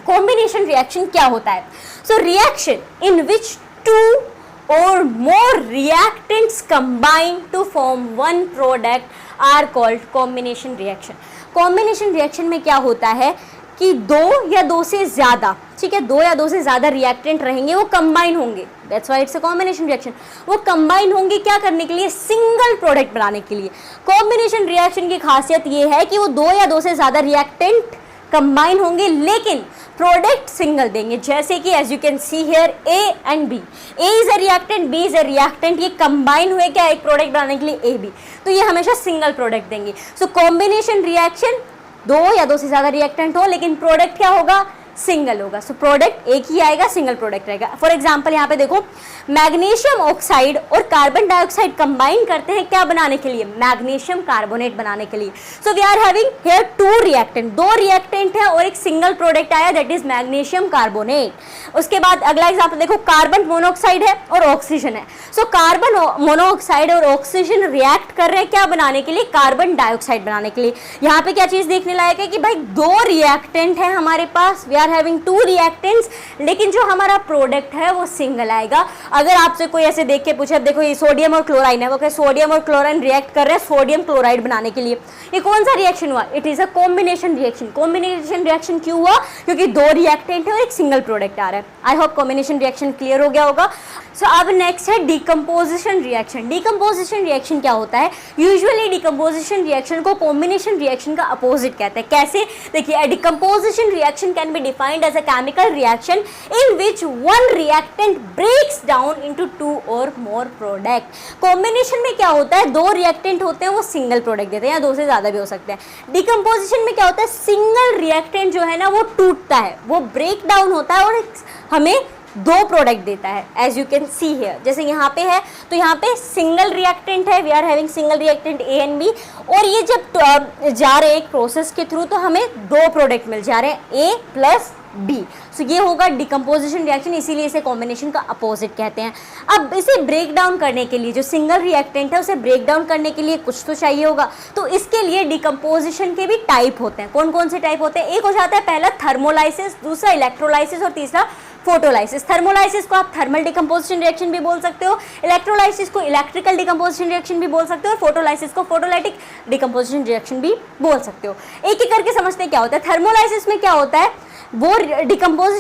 कॉम्बिनेशन रिएक्शन क्या होता है, so reaction in which 2 or more reactants combine to form one product are called combination reaction। combination reaction में क्या होता है कि 2 या 2 से ज़्यादा, ठीक है, 2 या 2 से ज़्यादा रिएक्टेंट रहेंगे, वो कंबाइन होंगे, that's why it's a combination reaction. वो कंबाइन होंगे क्या करने के लिए, सिंगल प्रोडक्ट बनाने के लिए। कॉम्बिनेशन रिएक्शन की खासियत ये है कि वो 2 या 2 से ज़्यादा रिएक्टेंट कंबाइन होंगे लेकिन प्रोडक्ट सिंगल देंगे, जैसे कि as you can see here A and B, A is a reactant, B is a reactant, ये कंबाइन हुए क्या एक प्रोडक्ट बनाने के लिए ए बी, तो ये हमेशा सिंगल प्रोडक्ट देंगे। सो कॉम्बिनेशन रिएक्शन 2 या 2 से ज़्यादा रिएक्टेंट हो लेकिन प्रोडक्ट क्या होगा, सिंगल होगा। सो प्रोडक्ट एक ही आएगा, सिंगल प्रोडक्ट रहेगा। फॉर एग्जांपल यहाँ पे देखो, मैग्नीशियम ऑक्साइड और कार्बन डाइऑक्साइड कंबाइन करते हैं क्या बनाने के लिए, मैग्नीशियम कार्बोनेट बनाने के लिए। So we are having here 2 reactant, 2 reactant है और एक सिंगल प्रोडक्ट आया, दैट इज मैग्नीशियम कार्बोनेट। उसके बाद अगला एग्जाम्पल देखो, कार्बन मोनोऑक्साइड है और ऑक्सीजन है। सो कार्बन मोनोऑक्साइड और ऑक्सीजन रिएक्ट कर रहे हैं क्या बनाने के लिए, कार्बन डाइऑक्साइड बनाने के लिए। यहाँ पे क्या चीज देखने लायक है कि भाई 2 रिएक्टेंट है हमारे पास, वी आर having 2 reactants लेकिन जो हमारा प्रोडक्ट है वो सिंगल आएगा। अगर आपसे कोई ऐसे देख के पूछे, अब देखो ये सोडियम और क्लोराइन है, वो कहे सोडियम और क्लोराइन रिएक्ट कर रहे हैं सोडियम क्लोराइड बनाने के लिए, ये कौन सा रिएक्शन हुआ? It is a combination reaction. Combination reaction क्यों हुआ? क्योंकि दो रिएक्टेंट है और एक सिंगल प्रोडक्ट आ रहा है। I hope combination reaction clear हो गया होगा। सो अब नेक्स्ट है डिकम्पोजिशन रिएक्शन। डिकम्पोजिशन रिएक्शन क्या होता है? यूजुअली डिकम्पोजिशन रिएक्शन को कॉम्बिनेशन रिएक्शन का अपोजिट कहते हैं। कैसे? देखिए, decomposition reaction can be defined as a chemical reaction in which one reactant breaks down into two or more product. Combination में क्या होता है? दो रिएक्टेंट होते हैं, वो सिंगल प्रोडक्ट देते हैं, या दो से ज्यादा भी हो सकते हैं। डिकम्पोजिशन में क्या होता है? सिंगल रिएक्टेंट जो है ना वो टूटता है, वो ब्रेक डाउन होता है और हमें दो प्रोडक्ट देता है। As you can see here, जैसे यहाँ पे है तो यहाँ पे सिंगल रिएक्टेंट है, we are having single reactant A and B, और ये जब जा रहे हैं एक प्रोसेस के थ्रू तो हमें दो प्रोडक्ट मिल जा रहे हैं, ए प्लस बी। सो ये होगा डिकम्पोजिशन रिएक्शन, इसीलिए इसे कॉम्बिनेशन का अपोजिट कहते हैं। अब इसे ब्रेक डाउन करने के लिए, जो सिंगल रिएक्टेंट है उसे ब्रेक डाउन करने के लिए कुछ तो चाहिए होगा, तो इसके लिए डिकम्पोजिशन के भी टाइप होते हैं। कौन कौन से टाइप होते हैं? एक हो जाता है पहला थर्मोलाइसिस, दूसरा इलेक्ट्रोलाइसिस और तीसरा फोटोलाइसिस। थर्मोलाइसिस को आप थर्मल डिकम्पोजिशन रिएक्शन भी बोल सकते हो, इलेक्ट्रोलाइसिस को इलेक्ट्रिकल डिकम्पोजिशन रिएक्शन भी बोल सकते हो, और फोटोलाइसिस को फोटोलाइटिक डिकम्पोजिशन रिएक्शन भी बोल सकते हो। एक एक करके समझते हैं क्या होता है। थर्मोलाइसिस में क्या होता है? वो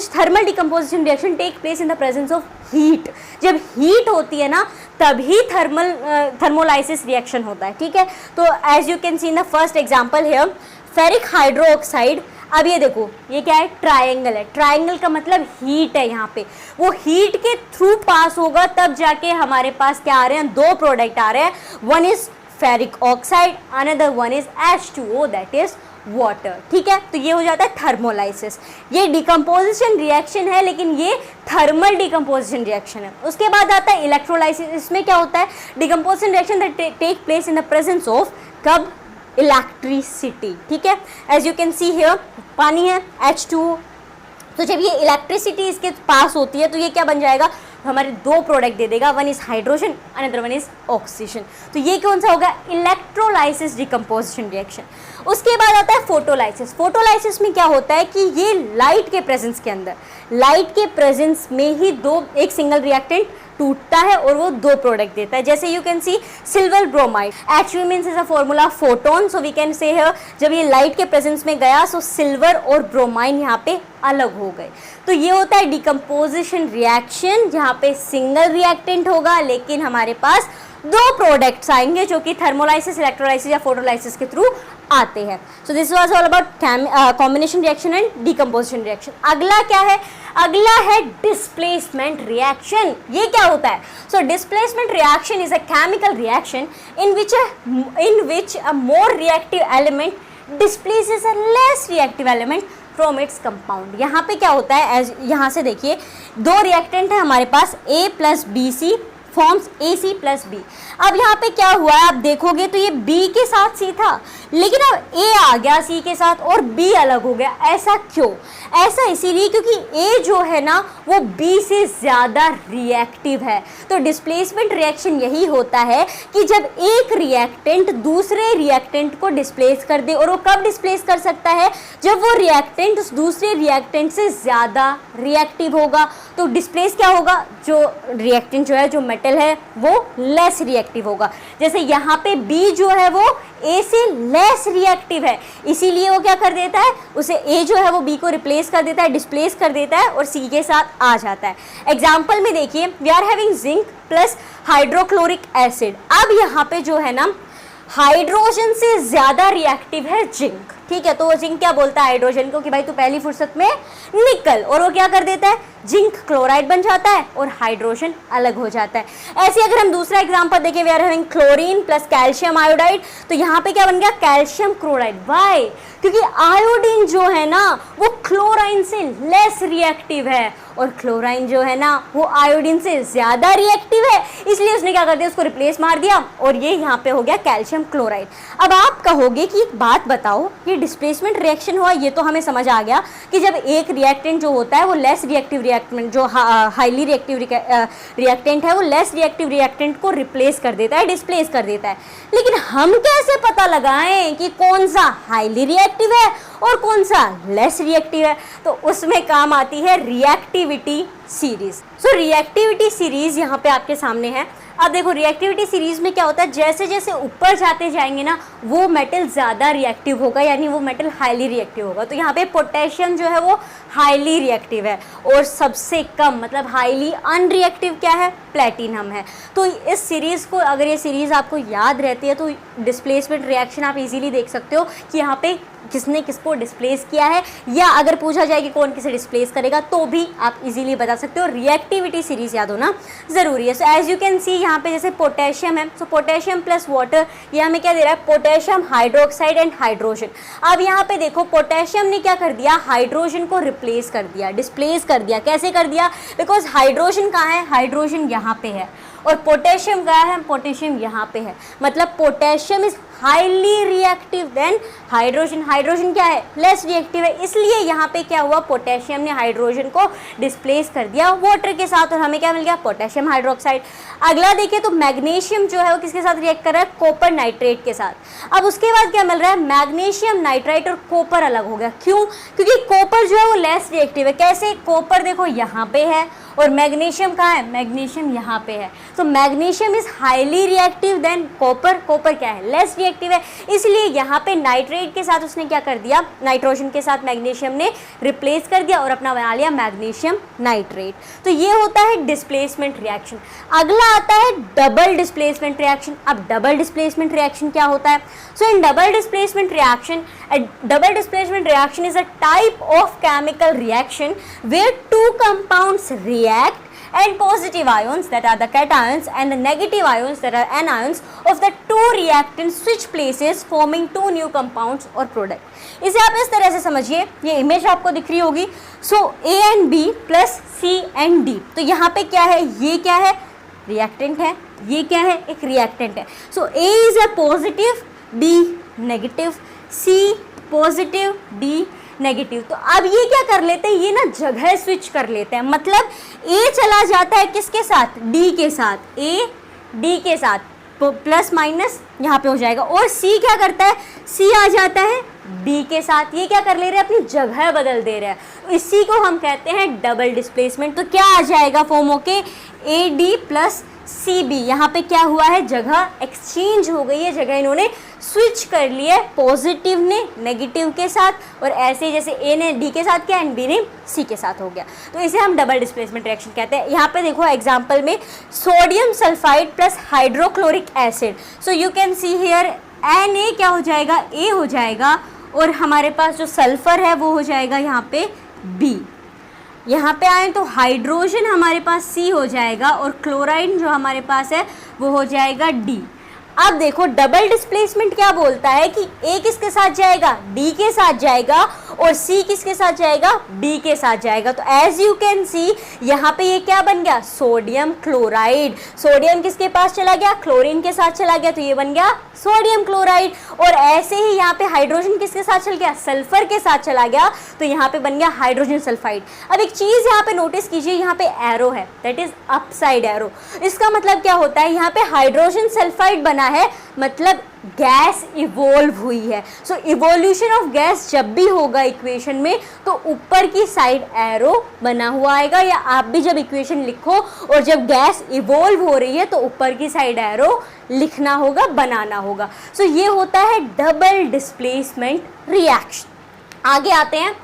thermal decomposition reaction take place in the presence of heat. जब हीट होती है ना तभी थर्मोलाइसिस रिएक्शन होता है, ठीक है। तो as you can see in the first example here, ferric hydroxide. अब ये देखो, ये क्या है? ट्रायंगल है। ट्रायंगल का मतलब हीट है, यहाँ पे वो हीट के थ्रू पास होगा तब जाके हमारे पास क्या आ रहे हैं? दो प्रोडक्ट आ रहे हैं। One is ferric oxide, another one is H2O, that is water, ठीक है। तो ये हो जाता है थर्मोलाइसिस। ये डिकम्पोजिशन रिएक्शन है, लेकिन ये थर्मल डिकम्पोजिशन रिएक्शन है। उसके बाद आता है इलेक्ट्रोलाइसिस। इसमें क्या होता है? Decomposition reaction that take place in the presence of कब? इलेक्ट्रिसिटी, ठीक है। As you can see here, पानी है H2O, तो जब ये इलेक्ट्रिसिटी इसके पास होती है तो ये क्या बन जाएगा? हमारे दो प्रोडक्ट दे देगा, one is hydrogen another one is oxygen. तो ये कौन सा होगा? Electrolysis decomposition reaction. उसके बाद आता है फोटोलाइसिस। फोटोलाइसिस में क्या होता है कि ये लाइट के प्रेजेंस के अंदर, लाइट के प्रेजेंस में ही एक सिंगल रिएक्टेंट टूटता है और वो दो प्रोडक्ट देता है। जैसे you can see silver bromide, H means is a formula photon, so we can say here जब ये लाइट के प्रेजेंस में गया सो सिल्वर और ब्रोमाइन यहाँ पे अलग हो गए। तो ये होता है डिकम्पोजिशन रिएक्शन, जहाँ पे सिंगल रिएक्टेंट होगा लेकिन हमारे पास दो प्रोडक्ट्स आएंगे जो कि थर्मोलाइसिस, इलेक्ट्रोलाइसिस या फोटोलाइसिस के थ्रू आते हैं। So this was all about combination reaction and decomposition reaction. अगला क्या है? अगला है डिस्प्लेसमेंट रिएक्शन। ये क्या होता है? So displacement reaction is a chemical reaction in which a more reactive element displaces a less reactive element from its compound। यहाँ पे क्या होता है? यहाँ से देखिए, दो रिएक्टेंट है हमारे पास, A plus B C forms AC plus B। अब यहाँ पे क्या हुआ है? आप देखोगे तो ये B के साथ C था, लेकिन अब A आ गया C के साथ और B अलग हो गया। ऐसा क्यों? ऐसा इसीलिए क्योंकि A जो है ना वो B से ज़्यादा रिएक्टिव है। तो डिस्प्लेसमेंट रिएक्शन यही होता है कि जब एक रिएक्टेंट दूसरे रिएक्टेंट को डिस्प्लेस कर दे, और वो कब डिस्प्लेस कर सकता है? जब वो रिएक्टेंट उस दूसरे रिएक्टेंट से ज़्यादा रिएक्टिव होगा। तो डिस्प्लेस क्या होगा? जो रिएक्टेंट जो है, जो मेटल है, वो लेस रिएक्टिव होगा। जैसे यहाँ पे B जो है वो A से लेस रिएक्टिव है, इसीलिए वो क्या कर देता है? उसे A जो है वो B को रिप्लेस कर देता है, डिस्प्लेस कर देता है और C के साथ आ जाता है। एग्जाम्पल में देखिए, we are having zinc plus hydrochloric acid. अब यहाँ पे जो है ना हाइड्रोजन से ज़्यादा रिएक्टिव है जिंक, ठीक है। तो वो जिंक क्या बोलता है हाइड्रोजन को कि भाई तू पहली फुर्सत में निकल, और वो क्या कर देता है? जिंक क्लोराइड बन जाता है और हाइड्रोजन अलग हो जाता है। ऐसे अगर हम दूसरा एग्जांपल देखें, we are having chlorine plus calcium iodide, तो यहाँ पे क्या बन गया? Calcium chloride. वाई? क्योंकि आयोडीन जो है ना वो क्लोराइन से लेस रिएक्टिव है, और क्लोराइन जो है ना वो आयोडीन से ज़्यादा रिएक्टिव है, इसलिए उसने क्या कर दिया? उसको रिप्लेस मार दिया और ये यहाँ पे हो गया कैल्शियम क्लोराइड। अब आप कहोगे कि एक बात बताओ, ये डिस्प्लेसमेंट रिएक्शन हुआ ये तो हमें समझ आ गया कि जब एक रिएक्टेंट जो होता है वो लेस रिएक्टिव रिएक्टेंट, जो हाईली रिएक्टिव रिएक्टेंट है वो लेस रिएक्टिव रिएक्टेंट को रिप्लेस कर देता है, डिस्प्लेस कर देता है। लेकिन हम कैसे पता लगाएं कि कौन सा हाईली रिएक्टिव है और कौन सा लेस रिएक्टिव है? तो उसमें काम आती है रिएक्टिविटी सीरीज। सो रिएक्टिविटी सीरीज यहाँ पे आपके सामने है। अब देखो रिएक्टिविटी सीरीज में क्या होता है, जैसे जैसे ऊपर जाते जाएंगे ना वो मेटल ज़्यादा रिएक्टिव होगा, यानी वो मेटल हाईली रिएक्टिव होगा। तो यहाँ पे पोटेशियम जो है वो हाईली रिएक्टिव है और सबसे कम मतलब हाईली अनरिएक्टिव क्या है, प्लेटिनम है। तो इस सीरीज़ को, अगर ये सीरीज़ आपको याद रहती है तो डिस्प्लेसमेंट रिएक्शन आप इजीली देख सकते हो कि यहाँ पे किसने किसको डिस्प्लेस किया है, या अगर पूछा जाए कि कौन किसे डिस्प्लेस करेगा तो भी आप इजीली बता सकते हो। रिएक्टिविटी सीरीज याद होना ज़रूरी है। So as you can see यहाँ पे जैसे पोटेशियम है, सो पोटेशियम प्लस वाटर, ये हमें क्या दे रहा है, पोटेशियम हाइड्रोक्साइड एंड हाइड्रोजन। अब यहाँ पे देखो पोटेशियम ने क्या कर दिया, हाइड्रोजन को रिप्लेस कर दिया, डिस्प्लेस कर दिया। कैसे कर दिया? बिकॉज हाइड्रोजन कहाँ है, हाइड्रोजन यहाँ पे है, और पोटेशियम कहाँ है, पोटेशियम यहाँ पे है। मतलब potassium is highly reactive than hydrogen. Hydrogen क्या है, लेस रिएक्टिव है, इसलिए यहाँ पे क्या हुआ, पोटेशियम ने हाइड्रोजन को डिस्प्लेस कर दिया वाटर के साथ और हमें क्या मिल गया, पोटेशियम हाइड्रोक्साइड। अगला देखिए तो मैग्नीशियम जो है वो किसके साथ रिएक्ट कर रहा है, कॉपर नाइट्रेट के साथ। अब उसके बाद क्या मिल रहा है, मैग्नीशियम नाइट्राइट और कॉपर अलग हो गया। क्यों? क्योंकि कॉपर जो है वो लेस रिएक्टिव है। कैसे? कॉपर देखो यहाँ पे है और मैग्नीशियम कहाँ है, मैग्नीशियम यहाँ पे है। तो magnesium is highly reactive than copper. Copper क्या है, लेस रिएक्टिव है, इसलिए यहाँ पे नाइट्रेट के साथ उसने क्या कर दिया, नाइट्रोजन के साथ मैग्नीशियम ने रिप्लेस कर दिया और अपना बना लिया मैग्नीशियम नाइट्रेट। तो ये होता है डिस्प्लेसमेंट रिएक्शन। अगला आता है डबल डिस्प्लेसमेंट रिएक्शन। अब डबल डिस्प्लेसमेंट रिएक्शन क्या होता है? So in double displacement reaction, double displacement reaction is a type of chemical reaction where two compounds react and positive ions that are the cations and the negative ions that are anions of the two reactants switch places forming two new compounds or product। इसे आप इस तरह से समझिए, ये image आपको दिख रही होगी। सो A and B plus C and D, तो यहाँ पे क्या है, ये क्या है, रिएक्टेंट है, ये क्या है, एक रिएक्टेंट है। सो A is a positive, B negative, C positive, D negative. तो अब ये क्या कर लेते हैं, ये ना जगह स्विच कर लेते हैं। मतलब A चला जाता है किसके साथ, D के साथ, A D के साथ, प्लस माइनस यहाँ पे हो जाएगा। और C क्या करता है, C आ जाता है B के साथ। ये क्या कर ले रहे हैं, अपनी जगह बदल दे रहे हैं। इसी को हम कहते हैं डबल डिस्प्लेसमेंट। तो क्या आ जाएगा फॉर्म होके, AD प्लस CB। यहाँ पे क्या हुआ है, जगह एक्सचेंज हो गई है, जगह इन्होंने स्विच कर ली है, पॉजिटिव ने नेगेटिव के साथ, और ऐसे जैसे A ने D के साथ किया एंड B ने C के साथ हो गया। तो इसे हम डबल डिस्प्लेसमेंट रिएक्शन कहते हैं। यहाँ पे देखो एग्जांपल में sodium sulphide plus hydrochloric acid. So you can see here Na क्या हो जाएगा, A हो जाएगा, और हमारे पास जो सल्फर है वो हो जाएगा यहाँ पे B। यहाँ पे आए तो हाइड्रोजन हमारे पास C हो जाएगा और क्लोराइड जो हमारे पास है वो हो जाएगा D। अब देखो डबल डिस्प्लेसमेंट क्या बोलता है कि A किसके साथ जाएगा, D के साथ जाएगा, और C किसके साथ जाएगा, B के साथ जाएगा। तो एज यू कैन सी यहाँ पे ये क्या बन गया, सोडियम क्लोराइड। सोडियम किसके पास चला गया, क्लोरीन के साथ चला गया, तो ये बन गया सोडियम क्लोराइड। और ऐसे ही यहाँ पे हाइड्रोजन किसके साथ चल गया, सल्फर के साथ चला गया, तो यहाँ पे बन गया हाइड्रोजन सल्फाइड। अब एक चीज़ यहाँ पे नोटिस कीजिए, यहाँ पे एरो है, दैट इज अपसाइड एरो। इसका मतलब क्या होता है, यहाँ पे हाइड्रोजन सल्फाइड बना है, मतलब गैस इवोल्व हुई है। सो इवोल्यूशन ऑफ गैस जब भी होगा इक्वेशन में, तो ऊपर की साइड एरो बना हुआ आएगा, या आप भी जब इक्वेशन लिखो और जब गैस इवोल्व हो रही है तो ऊपर की साइड एरो लिखना होगा, बनाना होगा। सो ये होता है डबल डिस्प्लेसमेंट रिएक्शन। आगे आते हैं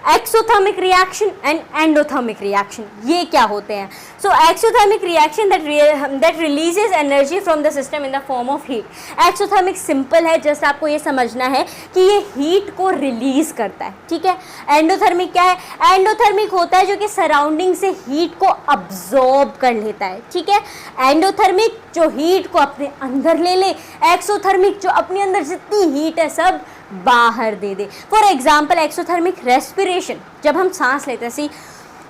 exothermic reaction and endothermic reaction. ये क्या होते हैं? So exothermic reaction that releases energy from the system in the form of heat. Exothermic simple है, जस्ट आपको ये समझना है कि ये हीट को रिलीज करता है, ठीक है। एंडोथर्मिक क्या है, एंडोथर्मिक होता है जो कि सराउंडिंग से हीट को अब्जॉर्ब कर लेता है, ठीक है। एंडोथर्मिक जो हीट को अपने अंदर ले ले, एक्सोथर्मिक जो अपने अंदर जितनी हीट है सब बाहर दे दे। फॉर एग्जाम्पल एक्सोथर्मिक रेस्पिरेशन, जब हम सांस लेते हैं, सी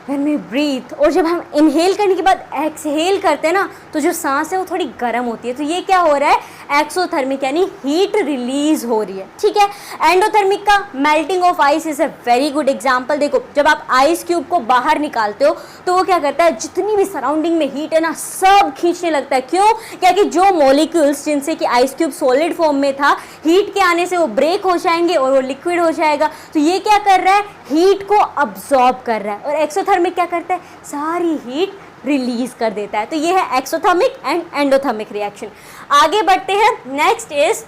व्हेन वी ब्रीथ, और जब हम इनहेल करने के बाद एक्सहेल करते हैं ना, तो जो सांस है वो थोड़ी गर्म होती है। तो ये क्या हो रहा है, एक्सोथर्मिक यानी हीट रिलीज हो रही है, ठीक है। एंडोथर्मिक का melting of ice is a very good example. देखो जब आप आइस क्यूब को बाहर निकालते हो तो वो क्या करता है, जितनी भी सराउंडिंग में हीट है ना सब खींचने लगता है। क्यों? क्या कि जो मॉलिक्यूल्स जिनसे कि आइस क्यूब सॉलिड फॉर्म में था, हीट के आने से वो ब्रेक हो जाएंगे और वो लिक्विड हो जाएगा। तो ये क्या कर रहा है, हीट को अब्सॉर्ब कर रहा है। और एक्सोथर्मिक क्या करता है, सारी हीट रिलीज कर देता है। तो ये है एक्सोथर्मिक एंड एंडोथर्मिक रिएक्शन। आगे बढ़ते हैं, नेक्स्ट इज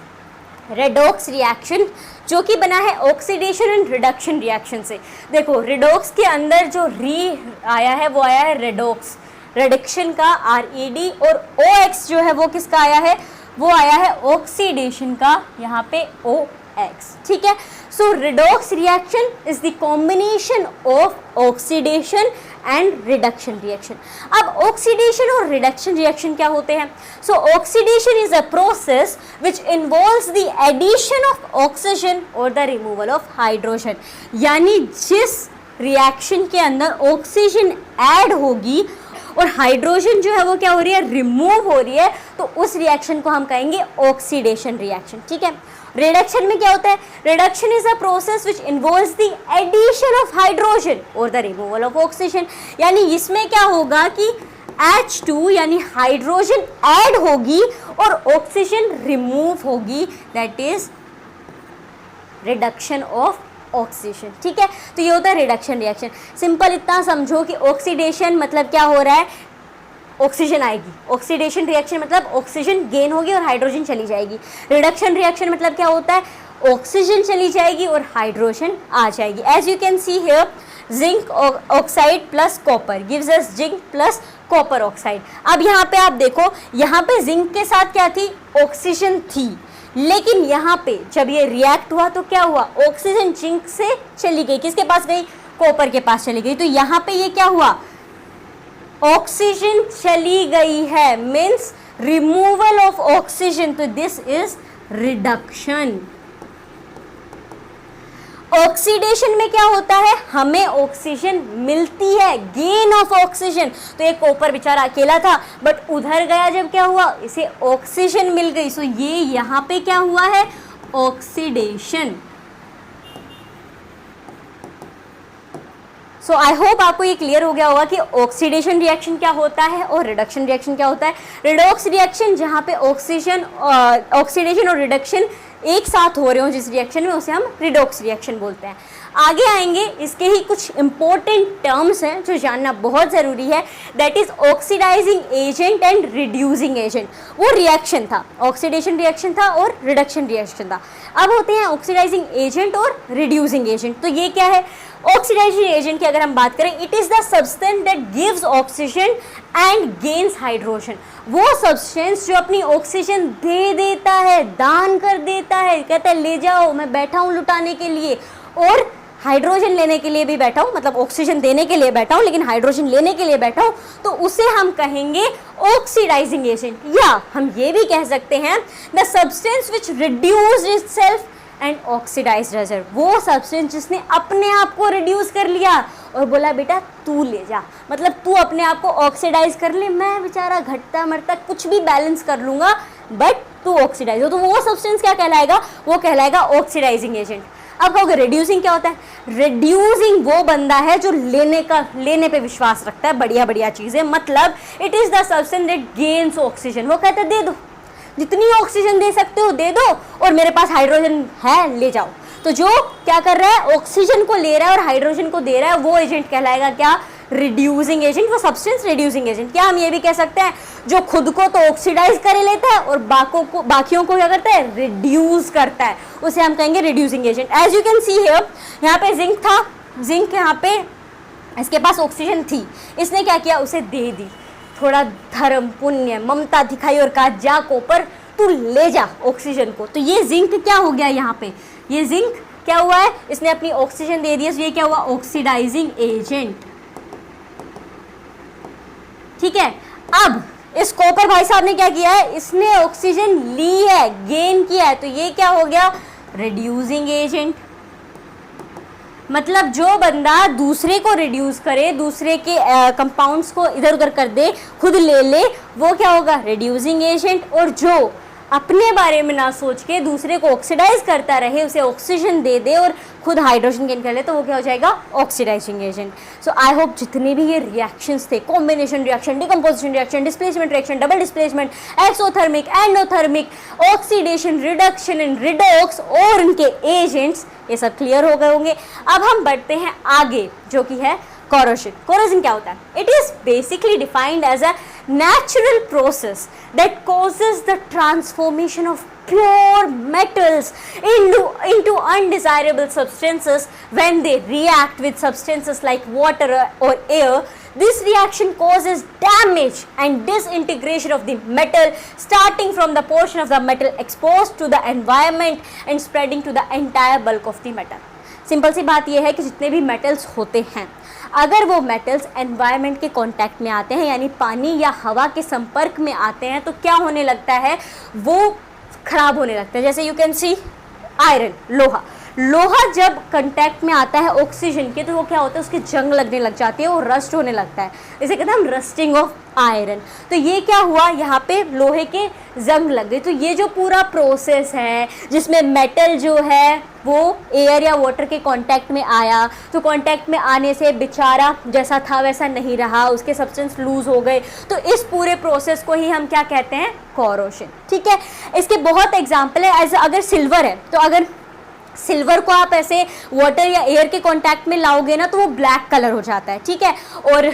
रेडॉक्स रिएक्शन, जो कि बना है ऑक्सीडेशन एंड रिडक्शन रिएक्शन से। देखो रिडॉक्स के अंदर जो री आया है वो आया है रेडॉक्स, रिडक्शन का RED, और OX जो है वो किसका आया है, वो आया है ऑक्सीडेशन का, यहाँ पे OX, ठीक है। So redox reaction is the combination of oxidation and reduction reaction. अब ऑक्सीडेशन और रिडक्शन रिएक्शन क्या होते हैं? So oxidation is a process which involves the addition of oxygen और द रिमूवल ऑफ हाइड्रोजन। यानी जिस रिएक्शन के अंदर ऑक्सीजन ऐड होगी और हाइड्रोजन जो है वो क्या हो रही है, रिमूव हो रही है, तो उस रिएक्शन को हम कहेंगे ऑक्सीडेशन रिएक्शन, ठीक है। रिडक्शन में क्या होता है, reduction is a process which involves the addition of hydrogen और द रिमूवल ऑफ ऑक्सीजन। यानी इसमें क्या होगा कि H2 यानी हाइड्रोजन ऐड होगी और ऑक्सीजन रिमूव होगी, that is reduction of oxygen, ठीक है। तो ये होता है रिडक्शन रिएक्शन। सिंपल इतना समझो कि ऑक्सीडेशन मतलब क्या हो रहा है, ऑक्सीजन आएगी, ऑक्सीडेशन रिएक्शन मतलब ऑक्सीजन गेन होगी और हाइड्रोजन चली जाएगी। रिडक्शन रिएक्शन मतलब क्या होता है, ऑक्सीजन चली जाएगी और हाइड्रोजन आ जाएगी। As you can see here, zinc oxide plus copper gives us zinc plus copper oxide. अब यहाँ पे आप देखो, यहाँ पे जिंक के साथ क्या थी, ऑक्सीजन थी, लेकिन यहाँ पे जब ये रिएक्ट हुआ तो क्या हुआ, ऑक्सीजन जिंक से चली गई, किसके पास गई, कॉपर के पास चली गई। तो यहाँ पे ये क्या हुआ, ऑक्सीजन चली गई है, मीन्स रिमूवल ऑफ ऑक्सीजन। तो दिस इज रिडक्शन। ऑक्सीडेशन में क्या होता है, हमें ऑक्सीजन मिलती है, गेन ऑफ ऑक्सीजन। तो एक कॉपर बेचारा अकेला था बट उधर गया, जब क्या हुआ, इसे ऑक्सीजन मिल गई। सो ये यहाँ पे क्या हुआ है, ऑक्सीडेशन। सो आई होप आपको ये क्लियर हो गया होगा कि ऑक्सीडेशन रिएक्शन क्या होता है और रिडक्शन रिएक्शन क्या होता है। रिडॉक्स रिएक्शन जहाँ पे ऑक्सीडेशन और रिडक्शन एक साथ हो रहे हो जिस रिएक्शन में, उसे हम रिडॉक्स रिएक्शन बोलते हैं। आगे आएंगे, इसके ही कुछ इंपॉर्टेंट टर्म्स हैं जो जानना बहुत ज़रूरी है, that is oxidising agent and reducing agent. वो रिएक्शन था, ऑक्सीडेशन रिएक्शन था और रिडक्शन रिएक्शन था। अब होते हैं ऑक्सीडाइजिंग एजेंट और रिड्यूसिंग एजेंट। तो ये क्या है, ऑक्सीडाइजिंग एजेंट की अगर हम बात करें, it is the substance that gives oxygen and gains hydrogen. वो सब्सटेंस जो अपनी ऑक्सीजन दे देता है, दान कर देता है, कहता है ले जाओ, मैं बैठा हूँ लुटाने के लिए, और हाइड्रोजन लेने के लिए भी बैठा हूँ, मतलब ऑक्सीजन देने के लिए बैठा हूँ लेकिन हाइड्रोजन लेने के लिए बैठा हूँ, तो उसे हम कहेंगे ऑक्सीडाइजिंग एजेंट। या हम ये भी कह सकते हैं the substance which reduced itself and oxidised razor. वो सब्सटेंस जिसने अपने आप को रिड्यूस कर लिया और बोला बेटा तू ले जा, मतलब तू अपने आप को ऑक्सीडाइज कर ले, मैं बेचारा घटता मरता कुछ भी बैलेंस कर लूँगा, बट तू ऑक्सीडाइज हो। तो वो सब्सटेंस क्या कहलाएगा, वो कहलाएगा ऑक्सीडाइजिंग एजेंट। अब कहोगे रिड्यूसिंग क्या होता है, रिड्यूसिंग वो बंदा है जो लेने पे विश्वास रखता है, बढ़िया बढ़िया चीज़ें, मतलब it is the substance that gains oxygen. वो कहता है दे दो, जितनी ऑक्सीजन दे सकते हो दे दो, और मेरे पास हाइड्रोजन है ले जाओ। तो जो क्या कर रहा है, ऑक्सीजन को ले रहा है और हाइड्रोजन को दे रहा है, वो एजेंट कहलाएगा क्या, रिड्यूसिंग एजेंट, वो सब्सटेंस रिड्यूसिंग एजेंट। क्या हम ये भी कह सकते हैं जो खुद को तो ऑक्सीडाइज कर लेता है और बाकियों को क्या करता है, रिड्यूस करता है, उसे हम कहेंगे reducing agent. As you can see here, यहाँ पे जिंक था, जिंक यहाँ पे इसके पास ऑक्सीजन थी, इसने क्या किया, उसे दे दी, थोड़ा धर्म पुण्य ममता दिखाई और कहा जा कॉपर तू ले जा ऑक्सीजन को। तो ये जिंक क्या हो गया, यहाँ पे ये जिंक क्या हुआ है, इसने अपनी ऑक्सीजन दे दी, ये क्या हुआ, ऑक्सीडाइजिंग एजेंट, ठीक है। अब इस कॉपर भाई साहब ने क्या किया है, इसने ऑक्सीजन ली है, गेन किया है, तो ये क्या हो गया, रिड्यूसिंग एजेंट। मतलब जो बंदा दूसरे को रिड्यूस करे, दूसरे के कंपाउंड्स को इधर उधर कर दे, खुद ले ले, वो क्या होगा, रिड्यूसिंग एजेंट। और जो अपने बारे में ना सोच के दूसरे को ऑक्सीडाइज करता रहे, उसे ऑक्सीजन दे दे और खुद हाइड्रोजन गेन कर ले, तो वो क्या हो जाएगा, oxidising agent. So I hope जितने भी ये रिएक्शंस थे, combination reaction, decomposition reaction, displacement reaction, double displacement, exothermic, endothermic, oxidation, reduction and redox और उनके एजेंट्स, ये सब क्लियर हो गए होंगे। अब हम बढ़ते हैं आगे, जो कि है corrosion. Corrosion क्या होता है? It is basically defined as a natural process that causes the transformation of pure metals into undesirable substances when they react with substances like water or air. This reaction causes damage and disintegration of the metal, starting from the portion of the metal exposed to the environment and spreading to the entire bulk of the metal. Simple सी बात यह है कि जितने भी metals होते हैं, अगर वो मेटल्स एनवायरनमेंट के कांटेक्ट में आते हैं, यानी पानी या हवा के संपर्क में आते हैं, तो क्या होने लगता है, वो खराब होने लगता है। जैसे यू कैन सी आयरन, लोहा जब कांटेक्ट में आता है ऑक्सीजन के, तो वो क्या होता है, उसकी जंग लगने लग जाती है, वो रस्ट होने लगता है, इसे कहते हैं हम रस्टिंग ऑफ आयरन। तो ये क्या हुआ, यहाँ पे लोहे के जंग लग गई। तो ये जो पूरा प्रोसेस है जिसमें मेटल जो है वो एयर या वाटर के कांटेक्ट में आया, तो कांटेक्ट में आने से बेचारा जैसा था वैसा नहीं रहा, उसके सब्सटेंस लूज हो गए। तो इस पूरे प्रोसेस को ही हम क्या कहते हैं, कॉरोशन। ठीक है, इसके बहुत एग्जाम्पल है। एज अगर सिल्वर है, तो अगर सिल्वर को आप ऐसे वाटर या एयर के कांटेक्ट में लाओगे ना, तो वो ब्लैक कलर हो जाता है। ठीक है, और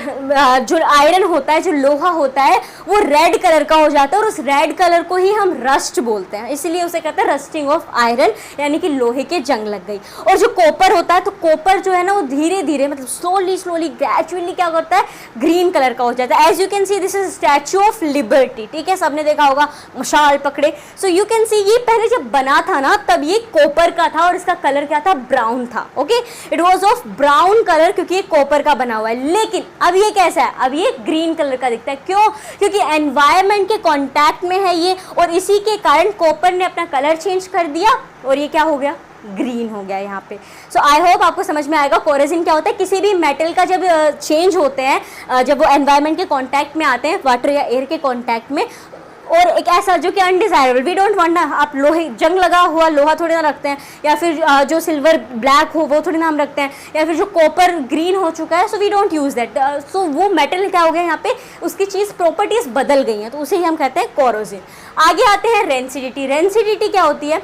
जो आयरन होता है, जो लोहा होता है, वो रेड कलर का हो जाता है, और उस रेड कलर को ही हम रस्ट बोलते हैं, इसीलिए उसे कहते हैं रस्टिंग ऑफ आयरन, यानी कि लोहे के जंग लग गई। और जो कॉपर होता है, तो कॉपर जो है ना, वो धीरे धीरे मतलब स्लोली ग्रेजुअली क्या करता है, ग्रीन कलर का हो जाता है। As you can see this is Statue of Liberty. ठीक है, सबने देखा होगा, मशाल पकड़े। सो यू कैन सी ये पहले जब बना था ना, तब ये कॉपर का था और इसका कलर क्या था, ब्राउन था। Okay, it was of brown colour, क्योंकि ये कॉपर का बना हुआ है। लेकिन अब ये कैसा है, अब ये ग्रीन कलर का दिखता है। क्यों? क्योंकि एनवायरनमेंट के कांटेक्ट में है ये, और इसी के कारण कॉपर ने अपना कलर चेंज कर दिया और ये क्या हो गया, ग्रीन हो गया यहाँ पे। सो आई होप आपको समझ में आएगा कोरोजन क्या होता है। किसी भी मेटल का जब चेंज होते हैं, जब वो एनवायरनमेंट के कांटेक्ट में आते हैं, वाटर या एयर के कांटेक्ट में, और एक ऐसा जो कि अनडिजायरेबल, वी डोंट वांट ना, आप लोहे जंग लगा हुआ लोहा थोड़ी ना रखते हैं, या फिर जो सिल्वर ब्लैक हो वो थोड़ी ना हम रखते हैं, या फिर जो कॉपर ग्रीन हो चुका है, so we don't use that. So वो मेटल क्या हो गया यहाँ पे, उसकी चीज़ प्रॉपर्टीज बदल गई हैं, तो उसे ही हम कहते हैं कोरोजन। आगे आते हैं रेंसिडिटी। रेंसिडिटी क्या होती है,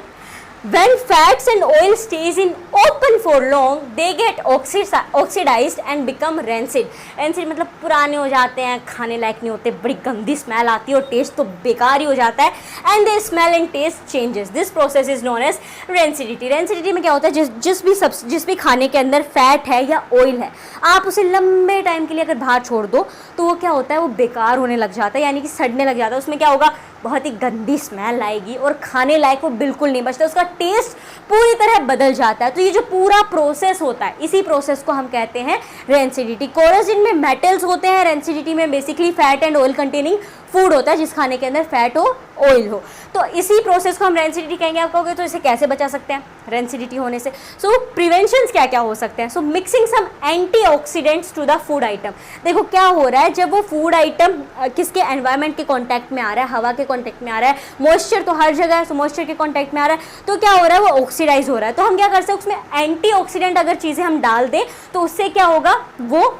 when fats and oil stays in open for long they get oxidized and become rancid। rancid मतलब पुराने हो जाते हैं, खाने लायक नहीं होते, बड़ी गंदी स्मेल आती है और टेस्ट तो बेकार ही हो जाता है। and their smell and taste changes, this process is known as rancidity। rancidity में क्या होता है, जिस भी खाने के अंदर फैट है या ऑयल है, आप उसे लंबे टाइम के लिए अगर बाहर छोड़ दो, तो वो क्या होता है, वो बेकार होने लग जाता है, यानी कि सड़ने लग जाता है। उसमें क्या होगा, बहुत ही गंदी स्मेल आएगी और खाने लायक वो बिल्कुल नहीं बचता, उसका टेस्ट पूरी तरह बदल जाता है। तो ये जो पूरा प्रोसेस होता है, इसी प्रोसेस को हम कहते हैं रेंसिडिटी। कोरोजन में मेटल्स होते हैं, रेंसिडिटी में basically fat and oil containing food होता है, जिस खाने के अंदर फैट हो, ऑयल हो। तो इसी प्रोसेस को हम रेंसिडिटी कहेंगे। आप कहोगे तो इसे कैसे बचा सकते हैं रेंसिडिटी होने से? सो प्रिवेंशंस क्या क्या हो सकते हैं? So mixing some antioxidants to the food item. देखो क्या हो रहा है, जब वो फूड आइटम किसके एनवायरनमेंट के कांटेक्ट में आ रहा है, हवा के कांटेक्ट में आ रहा है, मॉइस्चर तो हर जगह है, सो मॉइस्चर के कांटेक्ट में आ रहा है, तो क्या हो रहा है, वो ऑक्सीडाइज हो रहा है। तो हम क्या कर सकते हैं, उसमें एंटीऑक्सीडेंट अगर चीज़ें हम डाल दें, तो उससे क्या होगा, वो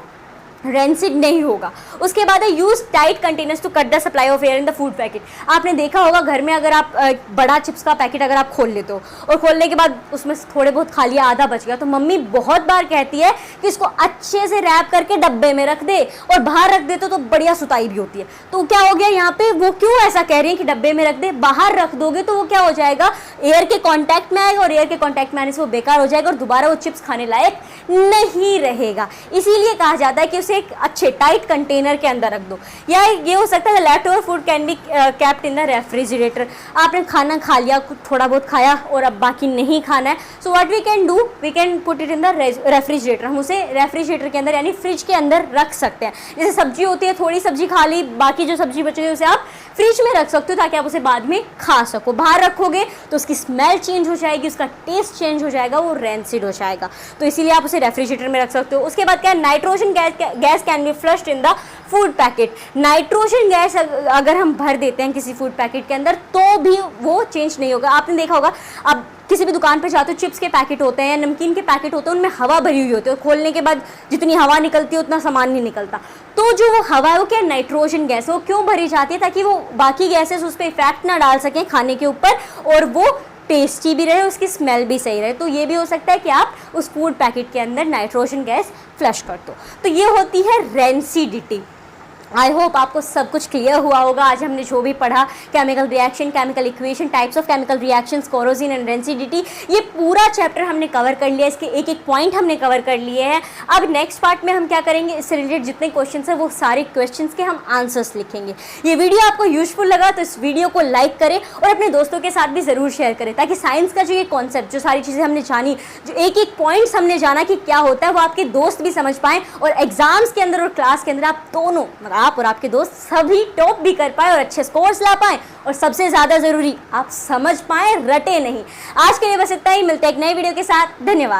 रेंसिड नहीं होगा। उसके बाद है use tight containers to cut the supply of air in the food packet. आपने देखा होगा घर में अगर आप बड़ा चिप्स का पैकेट अगर आप खोल लेते हो और खोलने के बाद उसमें थोड़े बहुत खा लिया, आधा बच गया, तो मम्मी बहुत बार कहती है कि इसको अच्छे से रैप करके डब्बे में रख दे, और बाहर रख दे तो बढ़िया सुताई भी होती है। तो क्या हो गया यहाँ पे, वो क्यों ऐसा कह रही है कि डब्बे में रख दे? बाहर रख दोगे तो वो क्या हो जाएगा, एयर के कॉन्टैक्ट में आएगा, और एयर के कॉन्टैक्ट में आने से वो बेकार हो जाएगा और दोबारा वो चिप्स खाने लायक नहीं रहेगा। इसीलिए कहा जाता है कि उसे एक अच्छे टाइट कंटेनर के अंदर रख दो। या ये हो सकता है left over food can be kept in the refrigerator. आपने खाना खा लिया, थोड़ा बहुत खाया और अब बाकी नहीं खाना है, so what we can do, we can put it in the refrigerator. हम उसे रेफ्रिजरेटर के अंदर यानी फ्रिज के अंदर रख सकते हैं। जैसे सब्जी होती है, थोड़ी सब्जी खा ली, बाकी जो सब्जी बची है उसे आप फ्रिज में रख सकते हो ताकि आप उसे बाद में खा सको। बाहर रखोगे तो उसकी स्मेल चेंज हो जाएगी, उसका टेस्ट चेंज हो जाएगा, वो रेंसिड हो जाएगा। तो इसीलिए आप उसे रेफ्रिजरेटर में रख सकते हो। उसके बाद क्या है, nitrogen gas can be flushed in the food packet, nitrogen gas अगर हम भर देते हैं किसी फूड पैकेट के अंदर तो भी वो चेंज नहीं होगा। आपने देखा होगा, अब किसी भी दुकान पे जाते हो, चिप्स के पैकेट होते हैं, नमकीन के पैकेट होते हैं, उनमें हवा भरी हुई होती है, खोलने के बाद जितनी हवा निकलती है उतना सामान नहीं निकलता। तो जो वो हवा है वो क्या, नाइट्रोजन गैस है। वो क्यों भरी जाती है? ताकि वो बाकी गैसेस उस पर इफेक्ट ना डाल सकें खाने के ऊपर, और वो टेस्टी भी रहे, उसकी स्मेल भी सही रहे। तो ये भी हो सकता है कि आप उस फूड पैकेट के अंदर नाइट्रोजन गैस फ्लश कर दो। तो ये होती है रेंसिडिटी। आई होप आपको सब कुछ क्लियर हुआ होगा। आज हमने जो भी पढ़ा, chemical reaction, chemical equation, types of chemical reactions, corrosion and rancidity, ये पूरा चैप्टर हमने कवर कर लिया। इसके एक एक पॉइंट हमने कवर कर लिए हैं। अब नेक्स्ट पार्ट में हम क्या करेंगे, इससे रिलेटेड जितने क्वेश्चंस हैं वो सारे क्वेश्चंस के हम आंसर्स लिखेंगे। ये वीडियो आपको यूजफुल लगा तो इस वीडियो को लाइक करें और अपने दोस्तों के साथ भी ज़रूर शेयर करें, ताकि साइंस का जो ये कॉन्सेप्ट, जो सारी चीज़ें हमने जानी, जो एक एक पॉइंट्स हमने जाना कि क्या होता है, वो आपके दोस्त भी समझ पाएँ और एग्जाम्स के अंदर और क्लास के अंदर आप दोनों, आप और आपके दोस्त सभी टॉप भी कर पाए और अच्छे स्कोर्स ला पाए, और सबसे ज़्यादा ज़रूरी आप समझ पाए, रटे नहीं। आज के लिए बस इतना ही, मिलते हैं एक नई वीडियो के साथ। धन्यवाद।